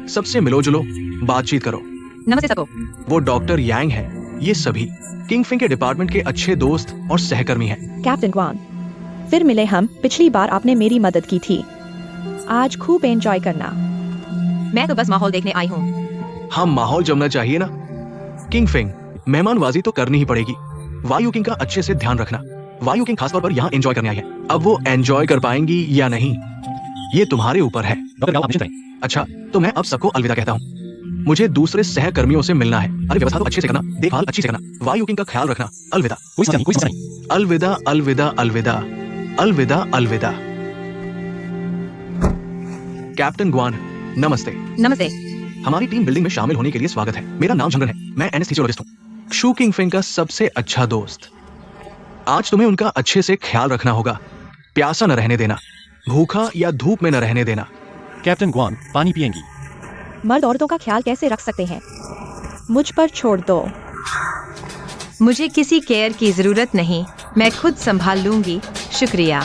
सबसे मिलो जुलो, बातचीत करो। नमस्ते सबको। वो डॉक्टर यांग है। ये सभी किंगफिंग के डिपार्टमेंट के अच्छे दोस्त और सहकर्मी हैं। कैप्टन ग्वान, फिर मिले हम। पिछली बार आपने मेरी मदद की थी, आज खूब एंजॉय करना। मैं तो बस माहौल देखने आई हूँ। हाँ, माहौल जमना चाहिए ना। किंगफिंग, मेहमानबाजी तो करनी ही पड़ेगी। वायु किंग का अच्छे से ध्यान रखना। वायु किंग खासतौर पर यहाँ एंजॉय करने आई है। अब वो एंजॉय कर पाएंगी या नहीं, ये तुम्हारे ऊपर है। डॉक्टर गाओ, आप निश्चित रहें। अच्छा, तो मैं अब सबको अलविदा कहता हूँ। मुझे दूसरे सहकर्मियों से मिलना है। अरे व्यवस्था तो अच्छे से करना, देखभाल अच्छी से करना, वायु किंग का ख्याल रखना। अलविदा। कोई समस्या नहीं, कोई समस्या नहीं। अलविदा, अलविदा, अलविदा, अलविदा, अलविदा। कैप्टन ग्वान, नमस्ते। नमस्ते। हमारी टीम बिल्डिंग में शामिल होने के लिए स्वागत है। मेरा नाम झंगन है, मैं एनेस्थीसियोलॉजिस्ट हूँ, शू किंगफिंग का सबसे अच्छा दोस्त। आज तुम्हें उनका अच्छे से ख्याल रखना होगा। प्यासा न रहने देना, भूखा या धूप में न रहने देना। कैप्टन ग्वान, पानी पिएंगी? मर्द औरतों का ख्याल कैसे रख सकते हैं, मुझ पर छोड़ दो। मुझे किसी केयर की जरूरत नहीं, मैं खुद संभाल लूंगी। शुक्रिया।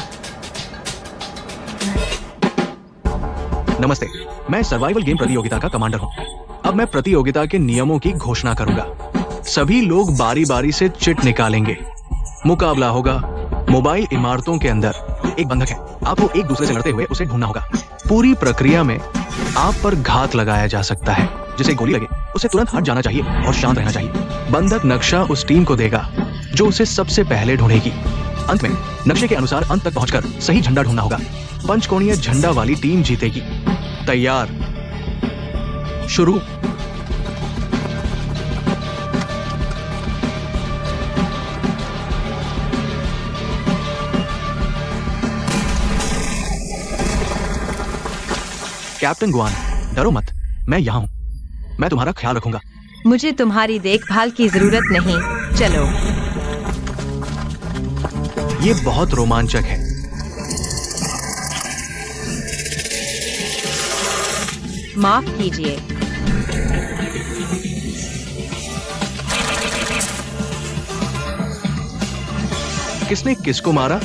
नमस्ते, मैं सर्वाइवल गेम प्रतियोगिता का कमांडर हूँ। अब मैं प्रतियोगिता के नियमों की घोषणा करूंगा। सभी लोग बारी बारी से चिट निकालेंगे। मुकाबला होगा मोबाइल इमारतों के अंदर। एक बंधक है, आपको एक दूसरे से लड़ते हुए उसे ढूंढना होगा। पूरी प्रक्रिया में आप पर घात लगाया जा सकता है। जिसे गोली लगे उसे तुरंत हट जाना चाहिए और शांत रहना चाहिए। बंधक नक्शा उस टीम को देगा जो उसे सबसे पहले ढूंढेगी। अंत में नक्शे के अनुसार अंत तक पहुंचकर सही झंडा ढूंढना होगा। पंचकोणीय झंडा वाली टीम जीतेगी। तैयार, शुरू। कैप्टन ग्वान, डरो मत, मैं यहाँ हूँ। मैं तुम्हारा ख्याल रखूंगा। मुझे तुम्हारी देखभाल की जरूरत नहीं, चलो। ये बहुत रोमांचक है। माफ कीजिए। किसने किसको मारा?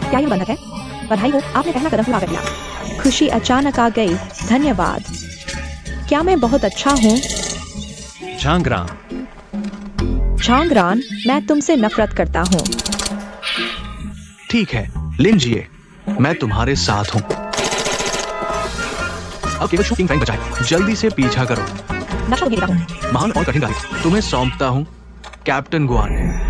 क्या ये बंधक है? बधाई हो, आपने पहला कदम पूरा कर लिया। खुशी अचानक आ गई, धन्यवाद। क्या मैं बहुत अच्छा हूँ? झांगरा, झांगरान, मैं तुमसे नफरत करता हूँ। ठीक है, लिन जिए, मैं तुम्हारे साथ हूँ। अब केवल शूटिंग टाइम बचा है, जल्दी से पीछा करो। नक्शा को देखता हूँ। महान और कठिन कार्य तुम्हें सौंपता हूँ, कैप्टन ग्वान।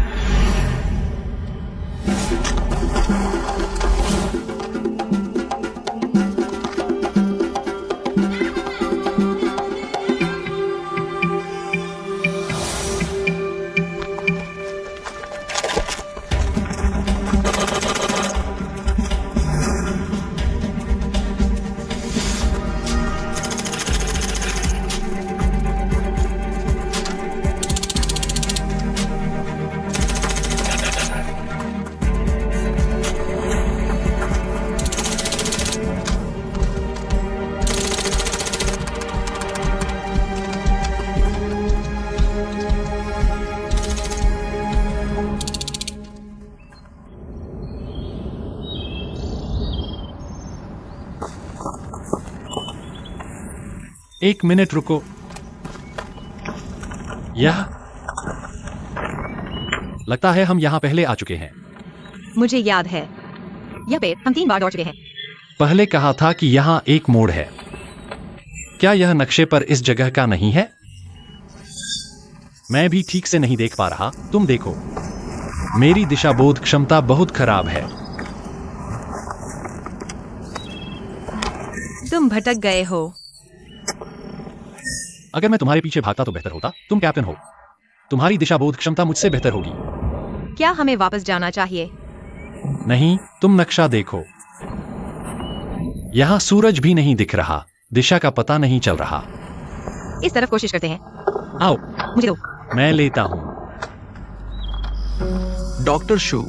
एक मिनट रुको। यह लगता है हम यहाँ पहले आ चुके हैं। मुझे याद है, यह पेड़ हम 3 बार दौड़ चुके हैं। पहले कहा था कि यहाँ एक मोड़ है। क्या यह नक्शे पर इस जगह का नहीं है? मैं भी ठीक से नहीं देख पा रहा, तुम देखो। मेरी दिशाबोध क्षमता बहुत खराब है। तुम भटक गए हो। अगर मैं तुम्हारे पीछे भागता तो बेहतर होता। तुम कैप्टन हो, तुम्हारी दिशाबोध क्षमता मुझसे बेहतर होगी। क्या हमें वापस जाना चाहिए? नहीं, तुम नक्शा देखो। यहाँ सूरज भी नहीं दिख रहा, दिशा का पता नहीं चल रहा। इस तरफ कोशिश करते हैं। आओ, मुझे दो। मैं लेता हूँ। Doctor Xu,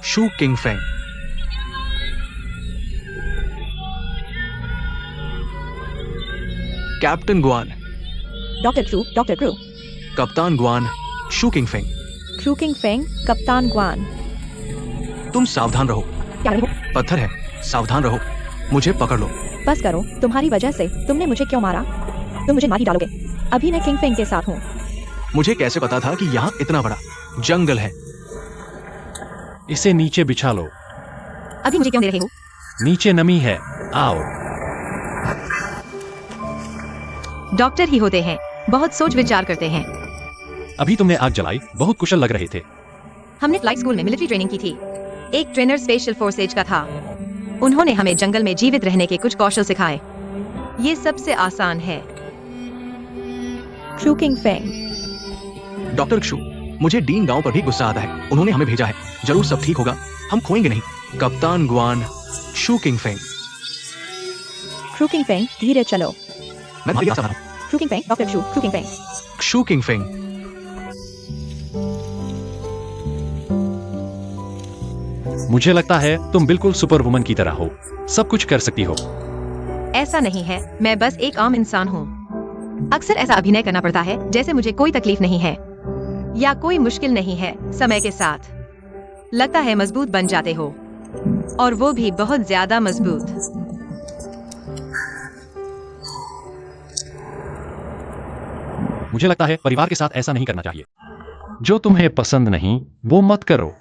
Xu Qingfeng. Captain Guan, doctor क्रू, डॉक्टर क्रू। कप्तान ग्वान, शू किंगफेंग। शू किंग फेंग, कप्तान ग्वान। तुम सावधान रहो। क्या रही हो? पत्थर है, सावधान रहो। मुझे पकड़ लो। बस करो, तुम्हारी वजह से तुमने मुझे क्यों मारा? तुम मुझे मार ही डालोगे। अभी मैं किंग फेंग के साथ हूँ। मुझे कैसे पता था कि यहाँ इतना बड़ा जंगल है? इसे नीचे बिछा लो। अभी मुझे क्यों दे रहे हो? नीचे नमी है, आओ। डॉक्टर ही होते हैं, बहुत सोच विचार करते हैं। अभी तुमने आग जलाई, बहुत कुशल लग रहे थे। हमने फ्लाइट स्कूल में मिलिट्री ट्रेनिंग की थी। एक ट्रेनर स्पेशल फोर्सेज का था। उन्होंने हमें जंगल में जीवित रहने के कुछ कौशल सिखाए। ये सबसे आसान है। शू किंग फेंग। डॉक्टर क्षु, मुझे डीन गांव पर भी गुस्सा आता है। उन्होंने हमें भेजा है। जरूर सब ठीक होगा, हम खोएंगे नहीं। कप्तान ग्वान, शू किंग फेंग। शू किंग फेंग, धीरे चलो। मैं तुम्हारी बात समझ रहा हूं। शू किंग फेंग, डॉक्टर शू, शू किंग फेंग। शू किंग फेंग। मुझे लगता है तुम बिल्कुल सुपर वुमन की तरह हो, सब कुछ कर सकती हो। ऐसा नहीं है, मैं बस एक आम इंसान हूँ। अक्सर ऐसा अभिनय करना पड़ता है जैसे मुझे कोई तकलीफ नहीं है या कोई मुश्किल नहीं है। समय के साथ लगता है मजबूत बन जाते हो, और वो भी बहुत ज्यादा मजबूत। मुझे लगता है परिवार के साथ ऐसा नहीं करना चाहिए। जो तुम्हें पसंद नहीं वो मत करो।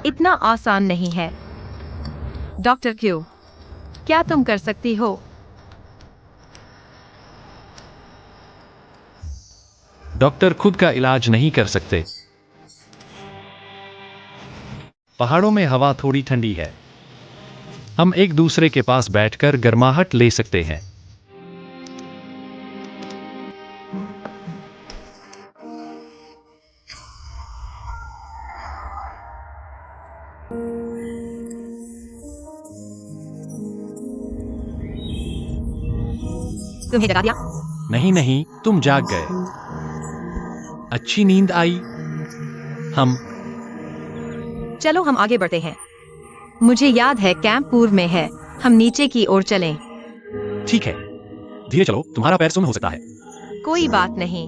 इतना आसान नहीं है। डॉक्टर क्यू, क्या तुम कर सकती हो? डॉक्टर खुद का इलाज नहीं कर सकते। पहाड़ों में हवा थोड़ी ठंडी है, हम एक दूसरे के पास बैठकर गर्माहट ले सकते हैं। तुम्हें जगा दिया? नहीं नहीं, तुम जाग गए। अच्छी नींद आई। हम चलो हम आगे बढ़ते हैं। मुझे याद है कैंप पूर्व में है। हम नीचे की ओर चलें। ठीक है, धीरे चलो, तुम्हारा पैर सुन्न हो सकता है। कोई बात नहीं।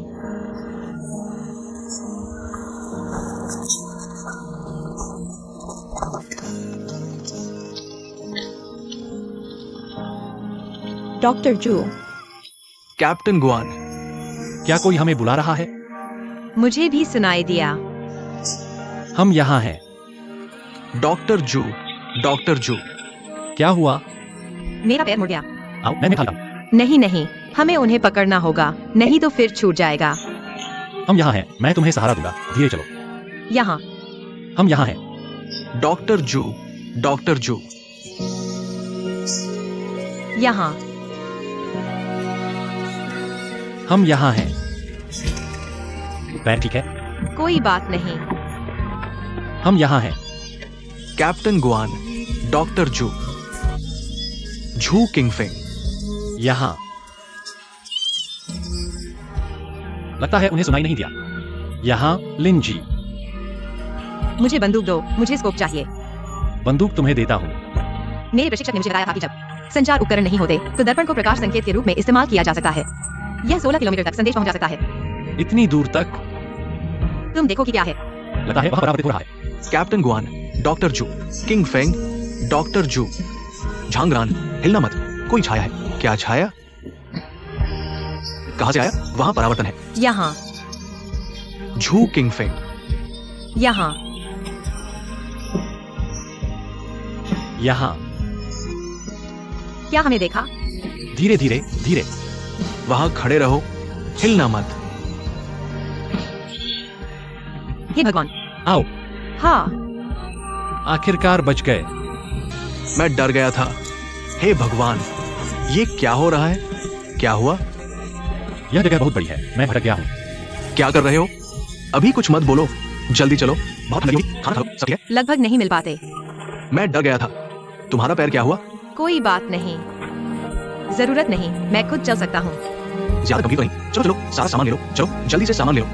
डॉक्टर जू। कैप्टन ग्वान। क्या कोई हमें बुला रहा है? मुझे भी सुनाई दिया। हम यहाँ हैं। डॉक्टर जू, डॉक्टर जू। क्या हुआ? मेरा पैर मुड़ गया। आओ, मैं निकालता हूँ। नहीं नहीं, हमें उन्हें पकड़ना होगा, नहीं तो फिर छूट जाएगा। हम यहाँ हैं, मैं तुम्हें सहारा दूंगा। धीरे चलो। यहाँ। हम यहाँ हैं। डॉक्टर जू, डॉक्टर जू। यहाँ। हम यहाँ हैं। पैर ठीक है? कोई बात नहीं। हम यहाँ हैं। कैप्टन ग्वान, डॉक्टर जू। झू किंगफिंग। यहाँ। लगता है उन्हें सुनाई नहीं दिया। यहाँ लिन जी। मुझे बंदूक दो, मुझे स्कोप चाहिए। बंदूक तुम्हें देता हूँ। मेरे प्रशिक्षक ने मुझे बताया था कि जब संचार उपकरण नहीं होते तो दर्पण को प्रकाश संकेत के रूप में इस्तेमाल किया जा सकता है। यह 16 किलोमीटर तक संदेश पहुंचा सकता है। इतनी दूर तक? तुम देखो कि क्या है। लगता है वहाँ परावर्तित हो रहा है। कैप्टन ग्वान, डॉक्टर जू। किंग फेंग, डॉक्टर जू। झांगरान, हिलना मत। कोई छाया है। क्या छाया? कहां से आया? वहां परावर्तन है। यहाँ। झू किंग फेंग। यहाँ। यहाँ। क्या हमें देखा? धीरे धीरे धीरे। वहां खड़े रहो, हिलना मत। हे भगवान। आओ। हाँ। आखिरकार बच गए। मैं डर गया था। हे भगवान, ये क्या हो रहा है? क्या हुआ? यह जगह बहुत बड़ी है, मैं भटक गया हूँ। क्या कर रहे हो? अभी कुछ मत बोलो, जल्दी चलो। बहुत ठंडी होगी, खाना खा लो, सब ठीक है? लगभग नहीं मिल पाते। मैं डर गया था। तुम्हारा पैर क्या हुआ? कोई बात नहीं, जरूरत नहीं, मैं खुद चल सकता हूँ। ज्यादा गंभीर तो नहीं। चलो चलो, सारा सामान ले लो। चलो जल्दी से सामान ले लो।